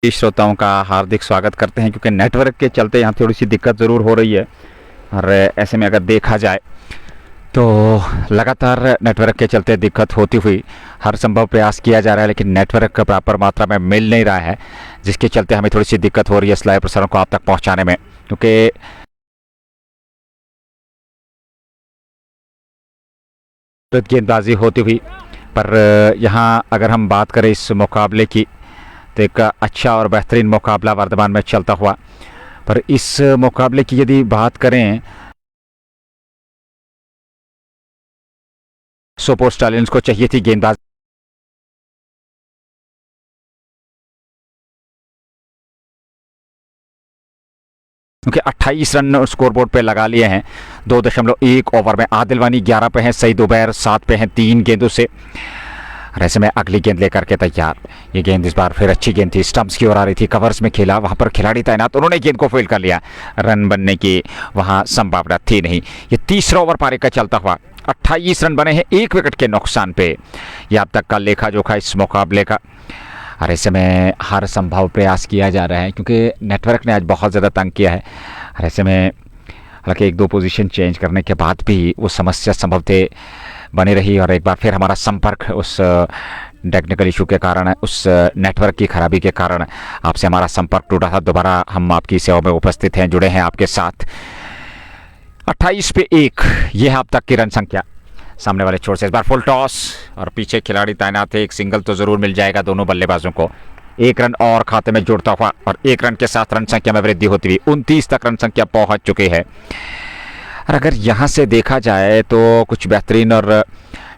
श्रोताओं का हार्दिक स्वागत करते हैं। क्योंकि नेटवर्क के चलते यहाँ थोड़ी सी दिक्कत ज़रूर हो रही है और ऐसे में अगर देखा जाए तो लगातार नेटवर्क के चलते दिक्कत होती हुई हर संभव प्रयास किया जा रहा है, लेकिन नेटवर्क प्रॉपर मात्रा में मिल नहीं रहा है, जिसके चलते हमें थोड़ी सी दिक्कत हो रही है इस लाइव प्रसारण को आप तक पहुँचाने में। क्योंकि गेंदबाजी होती हुई पर यहाँ अगर हम बात करें इस मुकाबले की तो एक अच्छा और बेहतरीन मुकाबला वर्तमान में चलता हुआ, पर इस मुकाबले की यदि बात करें सोपोर स्टालियंस को चाहिए थी गेंदबाज क्योंकि 28 रन स्कोरबोर्ड पे लगा लिए हैं 2.1 ओवर में। आदिल वानी 11 पे हैं, सईद उबैर 7 पे हैं 3 गेंदों से। और ऐसे में अगली गेंद लेकर के तैयार। ये गेंद इस बार फिर अच्छी गेंद थी, स्टंप्स की ओर आ रही थी, कवर्स में खेला, वहां पर खिलाड़ी तैनात, उन्होंने गेंद को फील्ड कर लिया। रन बनने की वहां संभावना थी नहीं। ये तीसरा ओवर पारी का चलता हुआ 28 रन बने हैं 1 विकेट के नुकसान पे। ये अब तक का लेखा जोखा इस मुकाबले का। और ऐसे में हर संभव प्रयास किया जा रहा है क्योंकि नेटवर्क ने आज बहुत ज़्यादा तंग किया है। और ऐसे में हालांकि 1-2 पोजीशन चेंज करने के बाद भी वो समस्या संभवतः बनी रही और एक बार फिर हमारा संपर्क उस टेक्निकल इशू के कारण, उस नेटवर्क की खराबी के कारण आपसे हमारा संपर्क टूटा था। दोबारा हम आपकी सेवा में उपस्थित हैं, जुड़े हैं आपके साथ। 28 पे 1 ये है अब तक की रन संख्या। सामने वाले छोर से इस बार फुल टॉस और पीछे खिलाड़ी तैनात है। एक सिंगल तो जरूर मिल जाएगा दोनों बल्लेबाजों को। 1 रन और खाते में जुड़ता हुआ और 1 रन के साथ रन संख्या में वृद्धि होती हुई 29 तक रन संख्या पहुंच चुकी है। और अगर यहाँ से देखा जाए तो कुछ बेहतरीन और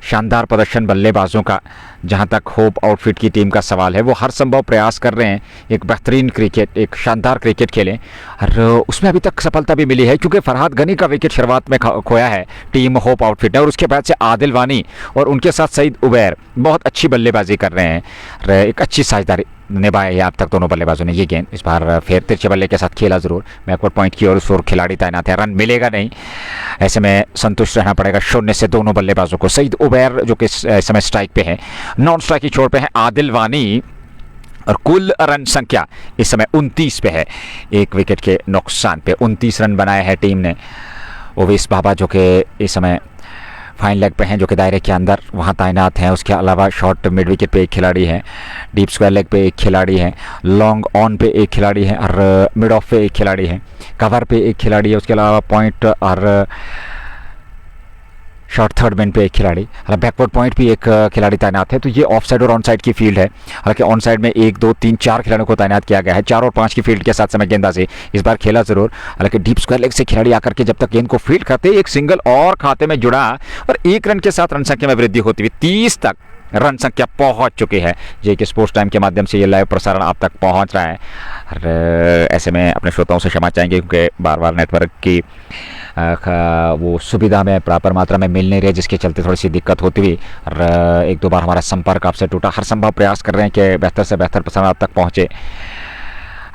शानदार प्रदर्शन बल्लेबाजों का, जहाँ तक होप आउटफिट की टीम का सवाल है, वो हर संभव प्रयास कर रहे हैं एक बेहतरीन क्रिकेट, एक शानदार क्रिकेट खेलें। और उसमें अभी तक सफलता भी मिली है क्योंकि फरहाद गनी का विकेट शुरुआत में खोया है टीम होप आउटफिट ने, और उसके बाद से आदिल वानी और उनके साथ सईद उबैर बहुत अच्छी बल्लेबाजी कर रहे हैं। एक अच्छी साझेदारी निभाई है अब तक दोनों बल्लेबाजों ने। ये गेंद इस बार फिर तिरछे बल्ले के साथ खेला जरूर, बैकवर्ड पॉइंट की और खिलाड़ी तैनात है, रन मिलेगा नहीं। ऐसे में संतुष्ट रहना पड़ेगा 0 से दोनों बल्लेबाजों को। सईद उबैर जो कि इस समय स्ट्राइक पे है, नॉन स्ट्राइक की छोर पे है आदिल वानी, और कुल रन संख्या इस समय 29 पे है 1 विकेट के नुकसान पे। 29 रन बनाए हैं टीम ने। ओवेस बाबा जो कि इस समय फाइन लेग पे हैं, जो कि दायरे के अंदर वहाँ तैनात हैं। उसके अलावा शॉर्ट मिड विकेट पे एक खिलाड़ी है, डीप स्क्वायर लेग पे एक खिलाड़ी है, लॉन्ग ऑन पे एक खिलाड़ी है और मिड ऑफ पे एक खिलाड़ी है, कवर पे एक खिलाड़ी है। उसके अलावा पॉइंट और शॉर्ट थर्ड मैन पे एक खिलाड़ी, बैकवर्ड पॉइंट भी एक खिलाड़ी तैनात है। तो ये ऑफ साइड और ऑन साइड की फील्ड है। हालांकि ऑन साइड में 1, 2, 3, 4 खिलाड़ियों को तैनात किया गया है। 4 और 5 की फील्ड के साथ समय गेंदबाजी इस बार खेला जरूर। हालांकि डीप स्क्वायर लेग से खिलाड़ी आकर के जब तक गेंद को फील्ड करते, एक सिंगल और खाते में जुड़ा और 1 रन के साथ रन संख्या में वृद्धि होती हुई 30 तक रन संख्या पहुंच चुकी है। जे के स्पोर्ट्स टाइम के माध्यम से ये लाइव प्रसारण आप तक पहुंच रहा है। और ऐसे में अपने श्रोताओं से क्षमा चाहेंगे क्योंकि बार बार नेटवर्क की वो सुविधा में प्रॉपर मात्रा में मिल नहीं रही, जिसके चलते थोड़ी सी दिक्कत होती हुई और 1-2 बार हमारा संपर्क आपसे टूटा। हर संभव प्रयास कर रहे हैं कि बेहतर से बेहतर प्रसारण आप तक पहुँचे।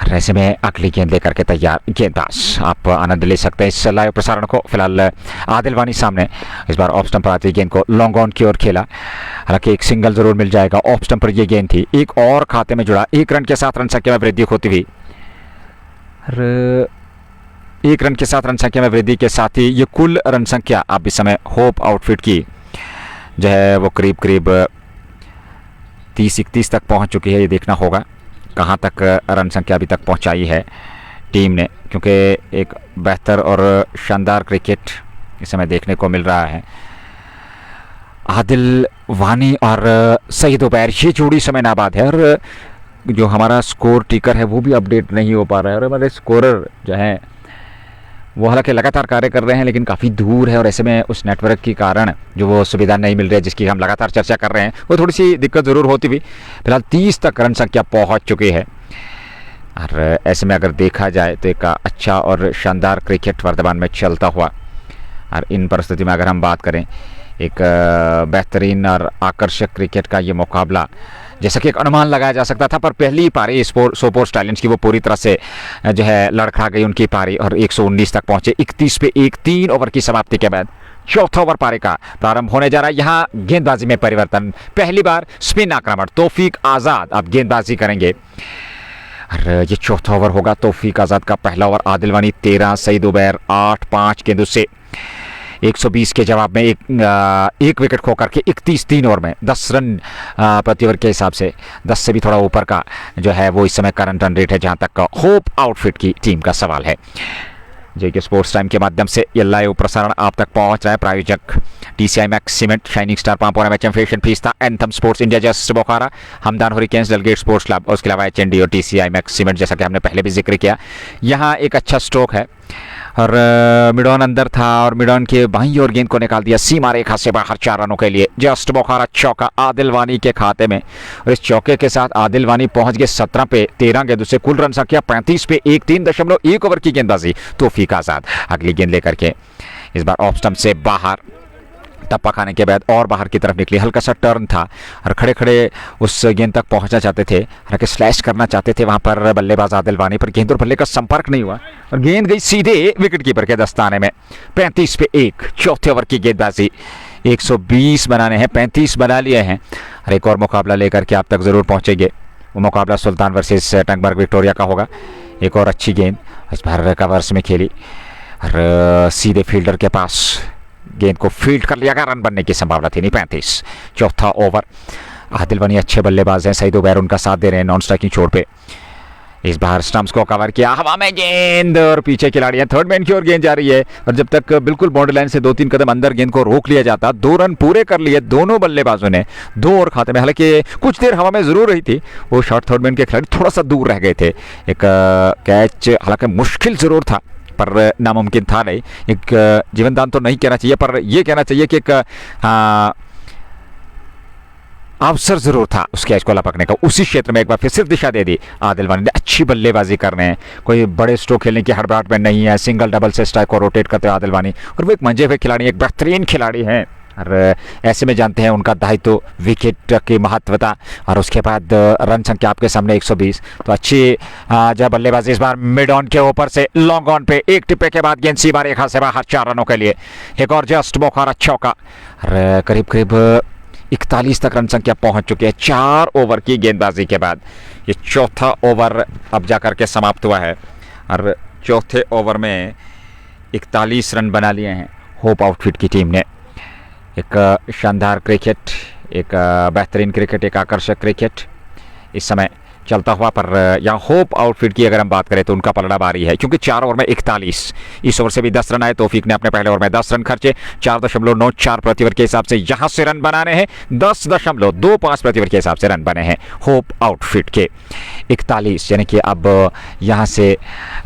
ऐसे में अगली गेंद लेकर के तैयार गेंदबाज, आप आनंद ले सकते हैं इस लाइव प्रसारण को। फिलहाल आदिल वानी सामने, इस बार ऑफ स्टंप पर आती गेंद को लॉन्ग ऑन की ओर खेला। हालांकि एक सिंगल जरूर मिल जाएगा। ऑफ स्टंप पर यह गेंद थी, एक और खाते में जुड़ा, 1 रन के साथ रन संख्या में वृद्धि होती हुई। 1 रन के साथ रन संख्या में वृद्धि के साथ ही ये कुल रन संख्या अब इस समय होप आउटफिट की जो है वो करीब करीब 30-31 तक पहुंच चुकी है। ये देखना होगा कहां तक रन संख्या अभी तक पहुंचाई है टीम ने, क्योंकि एक बेहतर और शानदार क्रिकेट इस समय देखने को मिल रहा है। आदिल वानी और सईद उबैर ये जोड़ी समय नाबाद है और जो हमारा स्कोर टिकर है वो भी अपडेट नहीं हो पा रहा है। और हमारे स्कोरर जो है वो हालांकि लगातार कार्य कर रहे हैं, लेकिन काफ़ी दूर है और ऐसे में उस नेटवर्क के कारण जो वो सुविधा नहीं मिल रही है जिसकी हम लगातार चर्चा कर रहे हैं, वो थोड़ी सी दिक्कत ज़रूर होती हुई फिलहाल 30 तक रन संख्या पहुंच चुकी है। और ऐसे में अगर देखा जाए तो एक अच्छा और शानदार क्रिकेट वर्तमान में चलता हुआ, और इन परिस्थिति में अगर हम बात करें एक बेहतरीन और आकर्षक क्रिकेट का ये मुकाबला, जैसा कि एक अनुमान लगाया जा सकता था, पर पहली पारी सोपोर स्टालियंस की वो पूरी तरह से जो है लड़खड़ा गई उनकी पारी और 119 तक पहुंचे। 31 पे 1 3 ओवर की समाप्ति के बाद चौथा ओवर पारी का प्रारंभ होने जा रहा है। यहाँ गेंदबाजी में परिवर्तन, पहली बार स्पिन आक्रमण, तौफीक आज़ाद अब गेंदबाजी करेंगे। और ये चौथा ओवर होगा। तौफीक आज़ाद का पहला ओवर, आदिल वानी 13, सईद उबैर 8, 5 गेंदों से 120 के जवाब में एक विकेट खो करके 31 3 ओवर में 10 रन प्रति ओवर के हिसाब से 10 से भी थोड़ा ऊपर का जो है वो इस समय करंट रन रेट है, जहां तक होप आउटफिट की टीम का सवाल है। जेके स्पोर्ट्स टाइम के माध्यम से ये लाइव प्रसारण आप तक पहुंच रहा है। प्रायोजक TCI max cement, shining star pump और चैंपियनशिप फीस था, anthem sports India, just Bokhara, Hamdan hurricanes, Dalgate sports club और उसके अलावा एचएनडी और टीसीआई मैक्स सीमेंट, जैसा कि हमने पहले भी जिक्र किया। यहाँ एक अच्छा स्ट्रोक है और मिडॉन अंदर था और मिडॉन के बाईं ओर गेंद को निकाल दिया सीमा रेखा से बाहर 4 रनों के लिए। जस्ट बोखारा चौका आदिल वानी के खाते में और इस चौके के साथ आदिल वानी पहुंच गए 17 पे 13 गेंदों से, कुल रन संख्या 35 पे 3.1 ओवर की गेंदबाजी तौफीक आज़ाद। अगली गेंद लेकर के इस बार ऑफ स्टंप से बाहर, टप्पा खाने के बाद और बाहर की तरफ निकली, हल्का सा टर्न था और खड़े खड़े उस गेंद तक पहुंचना चाहते थे, हालांकि स्लैश करना चाहते थे वहां पर बल्लेबाज आदिल वानी, पर गेंद और बल्ले का संपर्क नहीं हुआ और गेंद गई सीधे विकेट कीपर के दस्ताने में। 35 पे 1 चौथे ओवर की गेंदबाजी, 120 बनाने हैं, 35 बना लिए हैं और एक और मुकाबला लेकर के आप तक जरूर पहुंचेंगे। वो मुकाबला सुल्तान वर्सेस टंगबर्ग विक्टोरिया का होगा। एक और अच्छी गेंद इस बार कवर्स में खेली और सीधे फील्डर के पास गेंद को फील्ड कर लिया गया, रन बनने की संभावना थी नहीं। 35 चौथा ओवर, आदिल वानी अच्छे बल्लेबाज हैं, सईद उबैर उनका साथ दे रहे हैं नॉन स्ट्राइकिंग छोड़ पे। इस बार स्टंप्स को कवर किया, हवा में गेंद और पीछे खिलाड़ी है, थर्ड मैन की ओर गेंद जा रही है और जब तक बिल्कुल बाउंड्री लाइन से 2-3 कदम अंदर गेंद को रोक लिया जाता, 2 रन पूरे कर लिए दोनों बल्लेबाजों ने 2 ओवर खाते में। हालांकि कुछ देर हवा में जरूर रही थी, वो शॉट थर्ड मैन के खिलाड़ी थोड़ा सा दूर रह गए थे। एक कैच हालांकि मुश्किल जरूर था पर नामुमकिन था नहीं। एक जीवनदान तो नहीं कहना चाहिए, पर यह कहना चाहिए कि एक अवसर जरूर था उस कैच को लपकने का। उसी क्षेत्र में एक बार फिर सिर्फ दिशा दे दी आदिल वानी ने। अच्छी बल्लेबाजी कर रहे हैं, कोई बड़े स्ट्रोक खेलने की हड़बड़ाहट में नहीं है, सिंगल डबल से स्ट्राइक को रोटेट करते हैं आदिल वानी और वो एक मंजे हुए खिलाड़ी, एक बेहतरीन खिलाड़ी हैं और ऐसे में जानते हैं उनका दायित्व, विकेट की महत्वता और उसके बाद रन संख्या आपके सामने 120। तो अच्छी जब बल्लेबाजी इस बार मिड ऑन के ऊपर से लॉन्ग ऑन पे एक टिप्पे के बाद गेंद सीमा रेखा से बाहर 4 रनों के लिए। एक और जस्ट बोखारा चौका और करीब करीब 41 तक रन संख्या पहुंच चुकी है 4 ओवर की गेंदबाजी के बाद। ये चौथा ओवर अब जाकर के समाप्त हुआ है और चौथे ओवर में 41 रन बना लिए हैं होप आउटफिट की टीम ने। एक शानदार क्रिकेट, एक बेहतरीन क्रिकेट, एक आकर्षक क्रिकेट इस समय चलता हुआ। पर यहाँ होप आउटफिट की अगर हम बात करें तो उनका पलड़ा भारी है, क्योंकि 4 ओवर में 41, इस ओवर से भी 10 रन आए। तौफीक ने अपने पहले ओवर में 10 रन खर्चे, 4.94 प्रति ओवर के हिसाब से यहाँ से रन बनाने हैं, 10.25 प्रति ओवर के हिसाब से रन बने हैं होप आउटफिट के। 41 यानी कि अब यहाँ से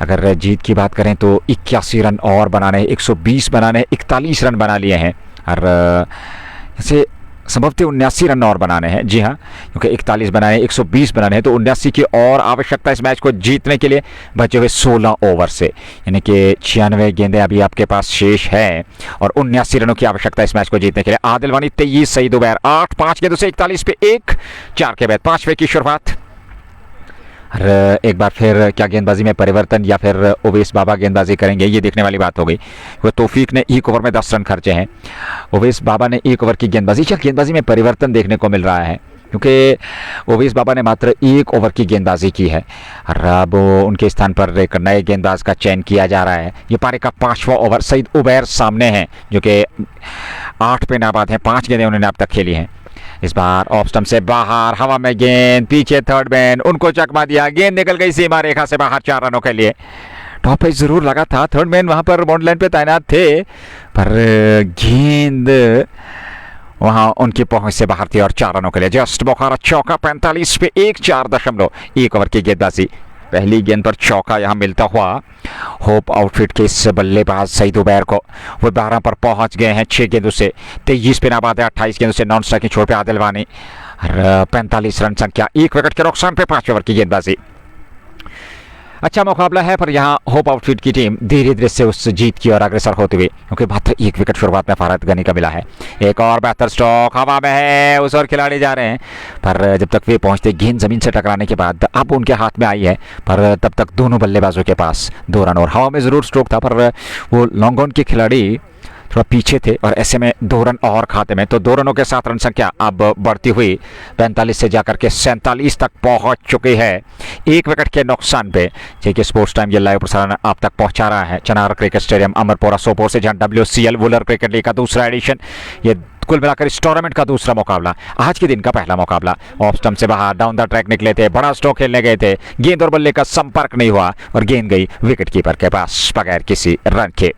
अगर जीत की बात करें तो 81 रन और बनाने हैं, 120 बनाने हैं, 41 रन बना लिए हैं और ऐसे संभवतः 79 रन और बनाने हैं। जी हाँ, क्योंकि 41 बनाए, 120 बनाने हैं, तो 79 की और आवश्यकता इस मैच को जीतने के लिए बचे हुए 16 ओवर से, यानी कि 96 गेंदें अभी आपके पास शेष है और 79 रनों की आवश्यकता इस मैच को जीतने के लिए। आदिल वानी 23, सईद उबैर 8, 5 गेंदों से 41 पे 1, 4 के बाद 5वें की शुरुआत। और एक बार फिर क्या गेंदबाजी में परिवर्तन या फिर ओवैस बाबा गेंदबाजी करेंगे, ये देखने वाली बात हो गई। वो तौफीक ने एक ओवर में 10 रन खर्चे हैं, ओवैस बाबा ने 1 ओवर की गेंदबाजी। क्या गेंदबाजी में परिवर्तन देखने को मिल रहा है, क्योंकि ओवैस बाबा ने मात्र 1 ओवर की गेंदबाजी की है और अब उनके स्थान पर एक नए गेंदबाज का चयन किया जा रहा है। ये पारी का 5वां ओवर, सईद उबैर सामने हैं जो कि 8 पे नाबाद हैं, 5 गेंदें उन्होंने अब तक खेली हैं। इस बार ऑफ स्टंप से बाहर, हवा में गेंद, पीछे थर्ड मैन, उनको चकमा दिया, गेंद निकल गई सीमा रेखा से बाहर 4 रनों के लिए। टॉप पे जरूर लगा था, थर्ड मैन वहां पर बाउंड्री लाइन पे तैनात थे, पर गेंद वहां उनकी पहुंच से बाहर थी और 4 रनों के लिए जस्ट बोखारा चौका। 45 पे 1, 4.1 ओवर की गेंदबाजी। पहली गेंद पर चौका यहां मिलता हुआ होप आउटफिट के इस बल्लेबाज सईद उबैर को। वो 12 पर पहुंच गए हैं 6 गेंदों से, 23 पे नाबाद है, 28 गेंदों से नॉन स्ट्राइकिंग छोड़ पे आदिल वानी। 45 रन संख्या, 1 विकेट के नुकसान पे 5 ओवर की गेंदबाजी। अच्छा मुकाबला है, पर यहाँ होप आउटफिट की टीम धीरे धीरे से उस जीत की ओर अग्रसर होती हुई, क्योंकि मात्र 1 विकेट शुरुआत में फरहात गनी का मिला है। एक और बेहतर स्ट्रोक हवा में है, उस ओर खिलाड़ी जा रहे हैं, पर जब तक वे पहुंचते गेंद जमीन से टकराने के बाद अब उनके हाथ में आई है, पर तब तक दोनों बल्लेबाजों के पास 2 रन और हवा में जरूर स्ट्रोक था, पर वो लॉन्ग ऑन के खिलाड़ी थोड़ा पीछे थे और ऐसे में 2 रन और खाते में, तो 2 रनों के साथ रन संख्या अब बढ़ती हुई 45 से जाकर के 47 तक पहुंच चुकी है, 1 विकेट के नुकसान पे। जेके स्पोर्ट्स टाइम ये लाइव प्रसारण आप तक पहुंचा रहा है चनार क्रिकेट स्टेडियम अमरपोरा सोपोर से, जहां WCL वुलर क्रिकेट लीग का दूसरा एडिशन, ये कुल मिलाकर इस टूर्नामेंट का दूसरा मुकाबला, आज के दिन का पहला मुकाबला। ऑफ स्टंप से बाहर डाउन द ट्रैक निकले थे, बड़ा स्ट्रोक खेलने गए थे, गेंद और बल्ले का संपर्क नहीं हुआ और गेंद गई विकेट कीपर के पास बगैर किसी रन के।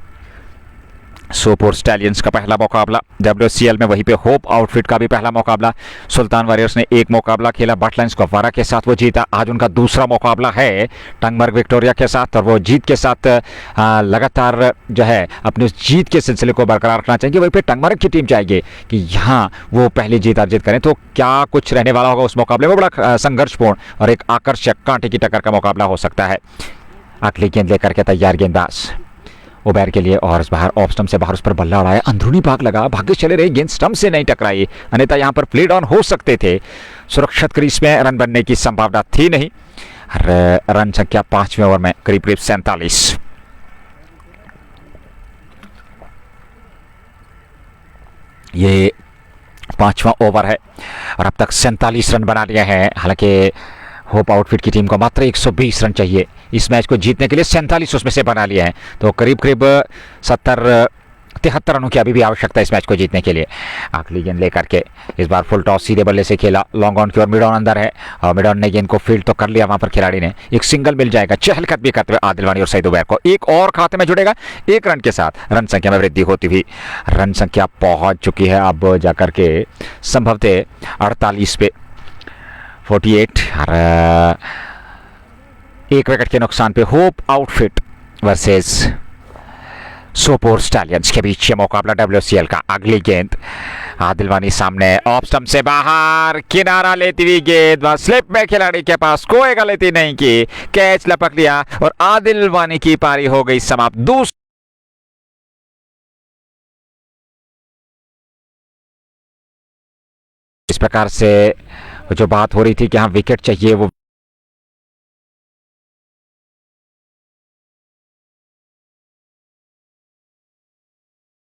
सोपोर स्टैलियंस का पहला मुकाबला, WCL में वहीं पे होप आउटफिट का भी पहला मुकाबला। सुल्तान वॉरियर्स ने एक मुकाबला खेला बटलाइंस गोवारा के साथ, वो जीता। आज उनका दूसरा मुकाबला है टंगमर्ग विक्टोरिया के साथ और वो जीत के साथ लगातार जो है अपने उस जीत के सिलसिले को बरकरार रखना चाहेंगे। वहीं पे टंगमर्ग की टीम चाहेगी कि यहाँ वो पहली जीत अर्जित करें, तो क्या कुछ रहने वाला होगा उस मुकाबले में। बड़ा संघर्षपूर्ण और एक आकर्षक कांटे की टक्कर का मुकाबला हो सकता है। अगली गेंद लेकर के तैयार गेंदबाज ओबैर के लिए और बाहर ऑफ स्टंप से बाहर उस पर बल्ला उड़ाया, अंदरूनी भाग लगा, भाग्य चले रहे, गेंद स्टंप से नहीं टकराई, अन्यथा यहां पर प्ले डाउन हो सकते थे। सुरक्षित क्रीज में रन बनने की संभावना थी नहीं। रन संख्या 5वें ओवर में करीब करीब 47। ये 5वां ओवर है और अब तक 47 रन बना लिए हैं। हालांकि होप आउटफिट की टीम को मात्र 120 रन चाहिए इस मैच को जीतने के लिए, 47 उसमें से बना लिए हैं, तो करीब करीब 73 रनों की अभी भी आवश्यकता है इस मैच को जीतने के लिए। अगली गेंद लेकर के इस बार फुल टॉस सीधे बल्ले से खेला, लॉन्ग ऑन की ओर, मिड ऑन अंदर है और मिड ऑन ने गेंद को फील्ड तो कर लिया, वहां पर खिलाड़ी ने एक सिंगल मिल जाएगा, चहलकदमी करते हुए आदिल वानी और सईद उबैर को एक और खाते में जुड़ेगा। 1 रन के साथ रन संख्या में वृद्धि होती हुई रन संख्या पहुंच चुकी है अब जाकर के संभवतः 48 पे 48 और 1 विकेट के नुकसान पे hope outfit versus Sopore stallions के बीच ये मुकाबला WCL का। अगली गेंद आदिल वानी सामने, ऑफ स्टंप से बाहर, किनारा लेती हुई गेंद, स्लिप में खिलाड़ी के पास कोई गलती नहीं की, कैच लपक लिया और आदिल वानी की पारी हो गई समाप्त। इस प्रकार से जो बात हो रही थी कि हाँ विकेट चाहिए, वो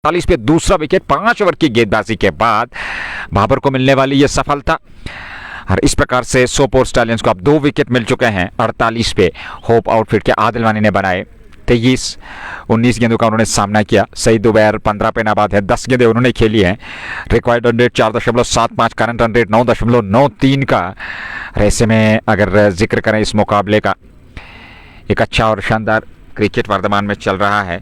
पे दूसरा विकेट 5 ओवर की गेंदबाजी के बाद बाबर को मिलने वाली यह सफलता। और इस प्रकार से सोपोर स्टैलियंस को अब 2 विकेट मिल चुके हैं 48 पे। होप आउटफिट के आदिल वानी ने बनाए 19 गेंदों का उन्होंने सामना किया। सईद उबैर 15 पे नाबाद है, 10 गेंदें उन्होंने खेली हैं। Required run rate 4.75, current run rate 9.93 का। ऐसे में अगर जिक्र करें इस मुकाबले का, एक अच्छा और शानदार क्रिकेट वर्तमान में चल रहा है,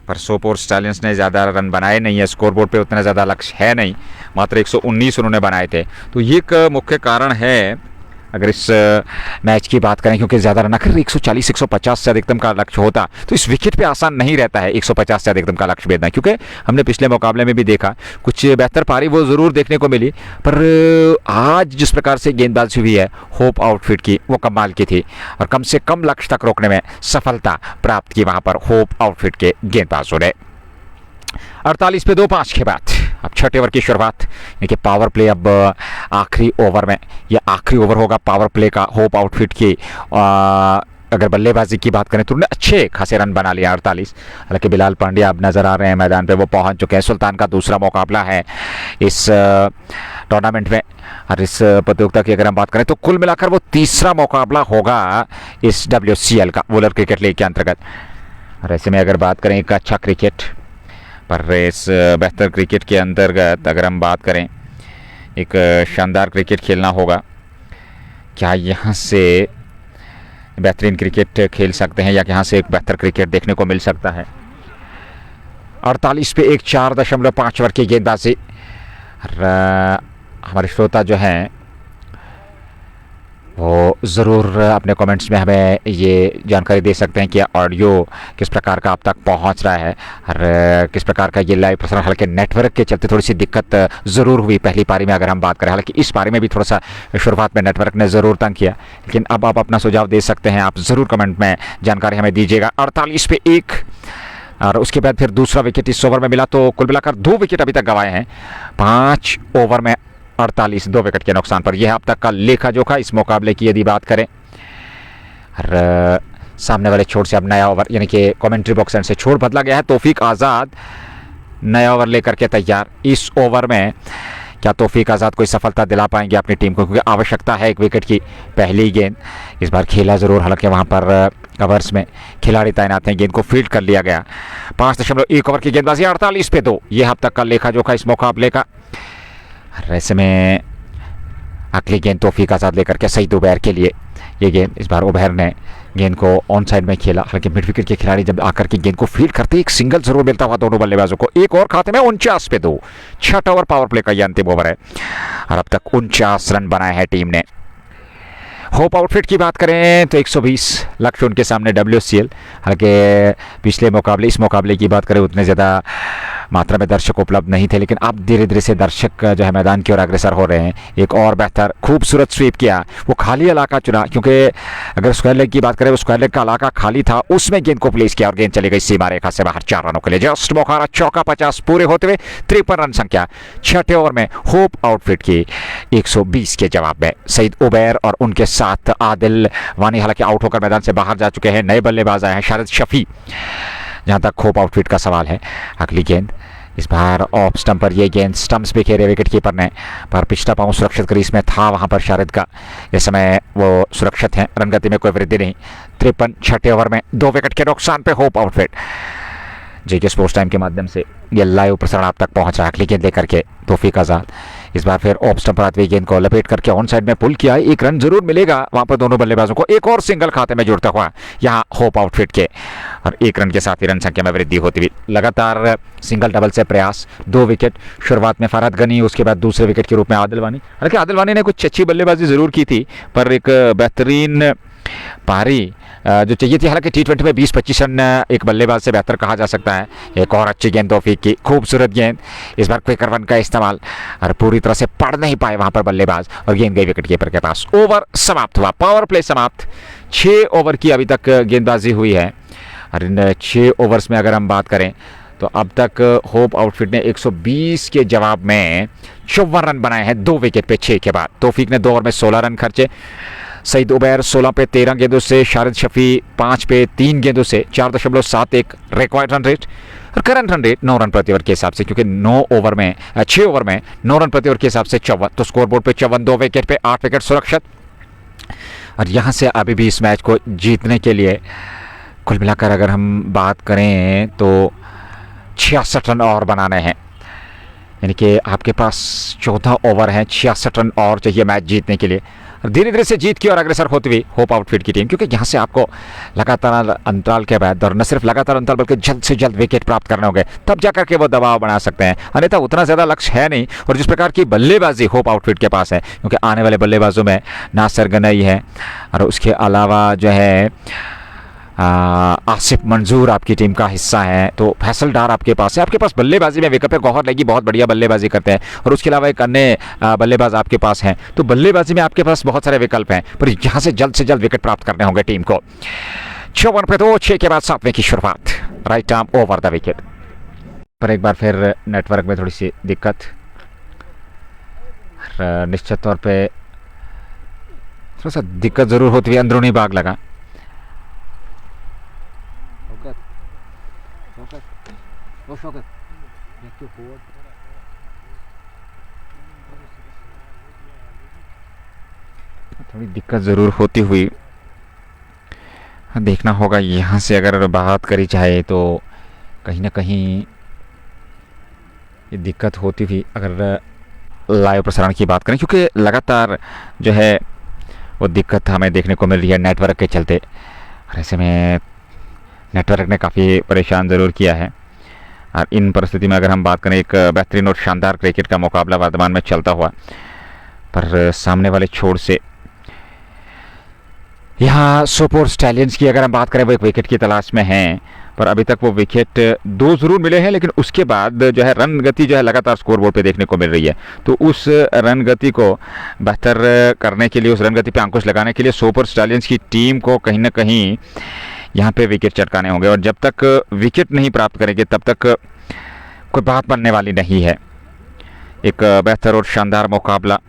पर सोपोर स्टैलियंस ने ज़्यादा रन बनाए नहीं है, स्कोरबोर्ड पे उतना ज़्यादा लक्ष्य है नहीं, मात्र 119 उन्होंने बनाए थे। तो ये एक मुख्य कारण है अगर इस मैच की बात करें, क्योंकि ज़्यादा रन अगर 140-150 से अधिकतम का लक्ष्य होता तो इस विकेट पे आसान नहीं रहता है 150 से अधिकतम का लक्ष्य भेजना, क्योंकि हमने पिछले मुकाबले में भी देखा कुछ बेहतर पारी वो ज़रूर देखने को मिली, पर आज जिस प्रकार से गेंदबाजी हुई है होप आउटफिट की वो कमाल की थी और कम से कम लक्ष्य तक रोकने में सफलता प्राप्त की वहाँ पर होप आउटफिट के गेंदबाजों ने। 48 पे 2-5 के बाद अब 6ठे ओवर की शुरुआत, देखिए पावर प्ले अब आखिरी ओवर में, यह आखिरी ओवर होगा पावर प्ले का होप आउटफिट की। अगर बल्लेबाजी की बात करें तो उन्होंने अच्छे खासे रन बना लिया 48। हालांकि बिलाल पांड्या अब नजर आ रहे हैं मैदान पे, वो पहुंच चुके हैं। सुल्तान का दूसरा मुकाबला है इस टूर्नामेंट में और इस प्रतियोगिता की अगर हम बात करें तो कुल मिलाकर वो तीसरा मुकाबला होगा इस WCL का वुलर क्रिकेट लीग के अंतर्गत। और ऐसे में अगर बात करें एक अच्छा क्रिकेट, पर इस बेहतर क्रिकेट के अंतर्गत अगर हम बात करें एक शानदार क्रिकेट खेलना होगा। क्या यहाँ से बेहतरीन क्रिकेट खेल सकते हैं या यहाँ से एक बेहतर क्रिकेट देखने को मिल सकता है। 48 पे एक 4.5 ओवर की गेंदबाजी। हमारे श्रोता जो हैं वो ज़रूर अपने कमेंट्स में हमें ये जानकारी दे सकते हैं कि ऑडियो किस प्रकार का आप तक पहुंच रहा है और किस प्रकार का ये लाइव प्रसारण। हालांकि नेटवर्क के चलते थोड़ी सी दिक्कत ज़रूर हुई पहली पारी में अगर हम बात करें, हालांकि इस पारी में भी थोड़ा सा शुरुआत में नेटवर्क ने ज़रूर तंग किया, लेकिन अब आप अपना सुझाव दे सकते हैं, आप ज़रूर कमेंट में जानकारी हमें दीजिएगा। 48 पे 1 और उसके बाद फिर दूसरा विकेट इस ओवर में मिला, तो कुल मिलाकर 2 विकेट अभी तक गंवाए हैं 5 ओवर में। 48 2 विकेट के नुकसान पर यह अब तक का लेखा जोखा इस मुकाबले की यदि बात करें। और सामने वाले छोर से अब नया ओवर यानी कि कमेंट्री बॉक्स एंड से छोर बदला गया है। तौफीक आज़ाद नया ओवर लेकर के तैयार। इस ओवर में क्या तौफीक आज़ाद कोई सफलता दिला पाएंगे अपनी टीम को, क्योंकि आवश्यकता है एक विकेट की। पहली गेंद इस बार खेला ज़रूर, हालांकि वहां पर कवर्स में खिलाड़ी तैनात हैं। गेंद को फील्ड कर लिया गया। 5.1 ओवर की गेंदबाजी, 48 पे 2। यह अब तक का लेखा जोखा इस मुकाबले का। ऐसे में अगली गेंद तौफीक आज़ाद लेकर के सईद उबैर के लिए। ये गेंद इस बार उबैर ने गेंद को ऑन साइड में खेला, हालांकि मिड विकेट के खिलाड़ी जब आकर के गेंद को फील्ड करते एक सिंगल जरूर मिलता हुआ दोनों बल्लेबाजों को। एक और खाते में 49 पे 2। 6 ओवर पावर प्ले का यह अंतिम ओवर है और अब तक 49 रन बनाए हैं टीम ने। होप आउटफिट की बात करें तो 120 लक्ष्य उनके सामने WCL। हालांकि पिछले मुकाबले, इस मुकाबले की बात करें उतने ज़्यादा मात्रा में दर्शक उपलब्ध नहीं थे, लेकिन अब धीरे धीरे से दर्शक जो है मैदान की ओर अग्रसर हो रहे हैं। एक और बेहतर खूबसूरत स्वीप किया, वो खाली इलाका चुना, क्योंकि अगर स्क्वायर लेग की बात करें वो स्क्वायर लेग का इलाका खाली था, उसमें गेंद को प्लेस किया और गेंद चली गई सीमा रेखा से बाहर 4 रनों के लिए। जस्ट मौका चौका 50 पूरे होते हुए 53 रन संख्या। 6 ओवर में होप आउटफिट की 120 के जवाब में सईद उबैर और उनके साथ आदिल वानी हालांकि आउट होकर मैदान से बाहर जा चुके हैं। नए बल्लेबाज आए हैं, शारिद शफी। जहां तक होप आउटफिट का सवाल है, अगली गेंद इस बार ऑफ स्टंप पर। ये गेंद स्टंप्स पे खेले विकेट कीपर ने, पर पिछला पांव सुरक्षित क्रीज में था वहां पर शारिद का। इस समय वो सुरक्षित हैं, रनगति में कोई वृद्धि नहीं। 53। 6 ओवर में 2 विकेट के नुकसान पे होप आउटफिट। जेके स्पोर्ट्स टाइम के माध्यम से ये लाइव प्रसारण आप तक पहुंच रहा है। अगली गेंद लेकर के तौफीक आज़ाद। इस बार फिर ऑफ स्टंप पर आती हुई गेंद को लपेट करके ऑन साइड में पुल किया। एक रन जरूर मिलेगा वहां पर दोनों बल्लेबाजों को। एक और सिंगल खाते में जुड़ता हुआ यहाँ होप आउटफिट के, और 1 रन के साथ ही रन संख्या में वृद्धि होती हुई। लगातार सिंगल डबल से प्रयास। 2 विकेट, शुरुआत में फरहत गनी, उसके बाद दूसरे विकेट के रूप में आदिल वानी। हालांकि आदिल वानी ने कुछ अच्छी बल्लेबाजी जरूर की थी, पर एक बेहतरीन पारी जो चाहिए थी। हालांकि T20 में 20-25 रन एक बल्लेबाज से बेहतर कहा जा सकता है। एक और अच्छी गेंद तौफीक की, खूबसूरत गेंद। इस बार क्विकर वन का इस्तेमाल, और पूरी तरह से पढ़ नहीं पाए वहां पर बल्लेबाज, और गेंद गई विकेट कीपर के पास। ओवर समाप्त हुआ, पावर प्ले समाप्त। 6 ओवर की अभी तक गेंदबाजी हुई है, और इन 6 ओवर्स में अगर हम बात करें तो अब तक होप आउटफिट ने 120 के जवाब में 54 रन बनाए हैं 2 विकेट पे 6 के बाद। तौफीक ने 2 ओवर में 16 रन खर्चे। सईद उबैर 16 पे 13 गेंदों से, शारिद शफी 5 पे 3 गेंदों से 4.71 रिक्वायर्ड रन रेट, और करंट रन रेट 9 रन प्रति ओवर के हिसाब से, क्योंकि 6 ओवर में 9 रन प्रति ओवर के हिसाब से 54। तो स्कोरबोर्ड पे 54, 2 विकेट पे 8 विकेट सुरक्षित। और यहाँ से अभी भी इस मैच को जीतने के लिए कुल मिलाकर अगर हम बात करें तो 66 रन और बनाने हैं, यानी कि आपके पास 14 ओवर हैं, 66 रन और चाहिए मैच जीतने के लिए। धीरे धीरे से जीत की और अग्रसर होती हुई होप आउटफिट की टीम, क्योंकि यहाँ से आपको लगातार अंतराल के बाद, और न सिर्फ लगातार अंतराल बल्कि जल्द से जल्द विकेट प्राप्त करने होंगे, तब जाकर के वो दबाव बना सकते हैं। अन्यथा उतना ज़्यादा लक्ष्य है नहीं। और जिस प्रकार की बल्लेबाजी होप आउटफिट के पास है, क्योंकि आने वाले बल्लेबाजों में नासिर गनई है, और उसके अलावा जो है आसिफ मंजूर आपकी टीम का हिस्सा है, तो फैसल डार आपके पास है। आपके पास बल्लेबाजी में विकेट पे गौहर लगी, बहुत बढ़िया बल्लेबाजी करते हैं, और उसके अलावा एक अन्य बल्लेबाज आपके पास हैं। तो बल्लेबाजी में आपके पास बहुत सारे विकल्प हैं, पर यहाँ से जल्द विकेट प्राप्त करने होंगे टीम को। 54 पे 2, 6 के बाद 7वें की शुरुआत। Right arm over the wicket पर एक बार फिर नेटवर्क में थोड़ी सी दिक्कत, निश्चित तौर पर थोड़ा सा दिक्कत जरूर होती है। अंदरूनी भाग लगा। थोड़ी दिक्कत ज़रूर होती हुई देखना होगा। यहाँ से अगर बात करी जाए तो कहीं ना कहीं ये दिक्कत होती हुई अगर लाइव प्रसारण की बात करें, क्योंकि लगातार जो है वो दिक्कत हमें देखने को मिल रही है नेटवर्क के चलते। और ऐसे में नेटवर्क ने काफ़ी परेशान ज़रूर किया है। और इन परिस्थिति में अगर हम बात करें, एक बेहतरीन और शानदार क्रिकेट का मुकाबला वर्तमान में चलता हुआ, पर सामने वाले छोर से यहाँ सोपोर स्टैलियंस की अगर हम बात करें, वो एक विकेट की तलाश में हैं, पर अभी तक वो विकेट 2 जरूर मिले हैं, लेकिन उसके बाद जो है रन गति जो है लगातार स्कोरबोर्ड पे देखने को मिल रही है। तो उस रन गति को बेहतर करने के लिए, उस रन गति पे अंकुश लगाने के लिए सोपोर स्टैलियंस की टीम को कहीं ना कहीं यहाँ पे विकेट चटकाने होंगे, और जब तक विकेट नहीं प्राप्त करेंगे तब तक कोई बात बनने वाली नहीं है। एक बेहतर और शानदार मुकाबला,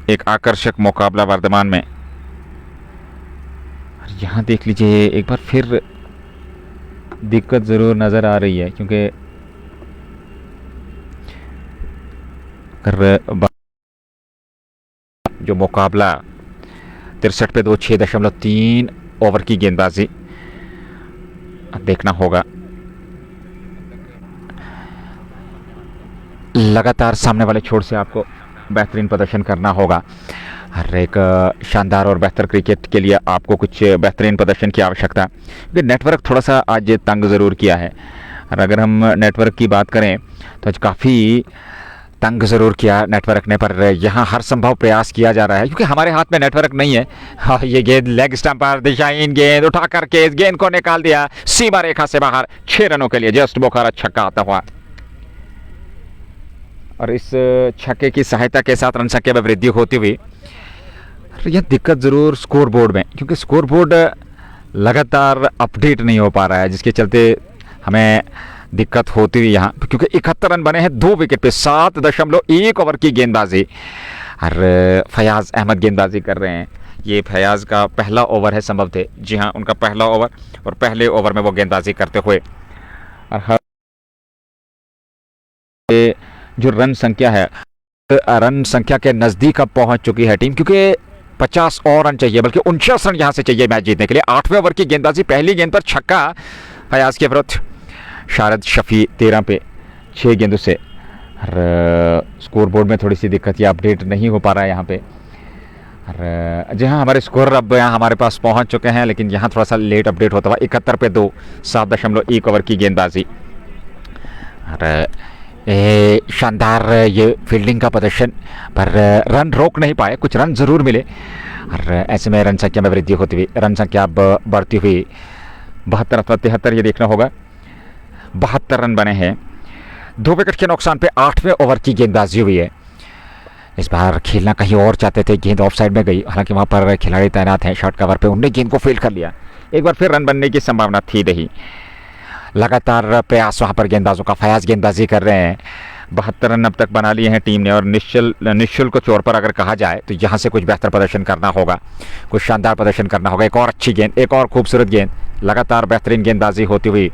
एक आकर्षक मुकाबला वर्तमान में। यहाँ देख लीजिए एक बार फिर दिक्कत ज़रूर नज़र आ रही है, क्योंकि अगर जो मुकाबला 63 पे 2 6.3 ओवर की गेंदबाजी देखना होगा। लगातार सामने वाले छोर से आपको बेहतरीन प्रदर्शन करना होगा। हर एक शानदार और बेहतर क्रिकेट के लिए आपको कुछ बेहतरीन प्रदर्शन की आवश्यकता है, क्योंकि नेटवर्क थोड़ा सा आज तंग ज़रूर किया है। और अगर हम नेटवर्क की बात करें तो आज काफ़ी तंग ज़रूर किया नेटवर्क ने, पर यहाँ हर संभव प्रयास किया जा रहा है, क्योंकि हमारे हाथ में नेटवर्क नहीं है। हाँ, ये गेंद लेग स्टंप पर दिशाहीन गेंद उठा करके इस गेंद को निकाल दिया सीमा रेखा से बाहर 6 रनों के लिए। जस्ट बोखारा छक्का आता हुआ, और इस छक्के की सहायता के साथ रन संख्या में वृद्धि होती हुई यह दिक्कत ज़रूर स्कोर बोर्ड में, क्योंकि स्कोर बोर्ड लगातार अपडेट नहीं हो पा रहा है, जिसके चलते हमें दिक्कत होती हुई यहाँ, क्योंकि 71 रन बने हैं 2 विकेट पे 7.1 ओवर की गेंदबाजी। और फयाज अहमद गेंदबाजी कर रहे हैं। ये फयाज का पहला ओवर है संभव थे, जी हाँ, उनका पहला ओवर, और पहले ओवर में वो गेंदबाजी करते हुए और जो रन संख्या है, रन संख्या के नज़दीक अब पहुंच चुकी है टीम, क्योंकि 50 और रन चाहिए, बल्कि 49 रन यहाँ से चाहिए मैच जीतने के लिए। 8वें ओवर की गेंदबाजी, पहली गेंद पर छक्का फयाज के विरुद्ध। शारद शफी 13 पे 6 गेंदों से। स्कोर बोर्ड में थोड़ी सी दिक्कत, ये अपडेट नहीं हो पा रहा है यहाँ पे। जी हाँ, हमारे स्कोर अब यहाँ हमारे पास पहुँच चुके हैं, लेकिन यहाँ थोड़ा सा लेट अपडेट होता हुआ। 71 पे 2, 7.1 ओवर की गेंदबाजी। और शानदार ये फील्डिंग का प्रदर्शन, पर रन रोक नहीं पाए, कुछ रन ज़रूर मिले। और ऐसे में रन संख्या में वृद्धि होती हुई, रन संख्या अब बढ़ती हुई 72 अथवा 73 ये देखना होगा। 72 रन बने हैं, 2 विकेट के नुकसान पे 8वें ओवर की गेंदबाजी हुई है। इस बार खेलना कहीं और चाहते थे, गेंद ऑफ साइड में गई, हालांकि वहाँ पर खिलाड़ी तैनात हैं शॉर्ट कवर पे, उनने गेंद को फील्ड कर लिया। एक बार फिर रन बनने की संभावना थी नहीं। लगातार प्रयास वहाँ पर गेंदबाजों का, फयाज गेंदबाजी कर रहे हैं। 72 रन अब तक बना लिए हैं टीम ने, और निश्चुल्क चौर पर अगर कहा जाए तो यहाँ से कुछ बेहतर प्रदर्शन करना होगा, कुछ शानदार प्रदर्शन करना होगा। एक और अच्छी गेंद, एक और खूबसूरत गेंद, लगातार बेहतरीन गेंदबाजी होती हुई।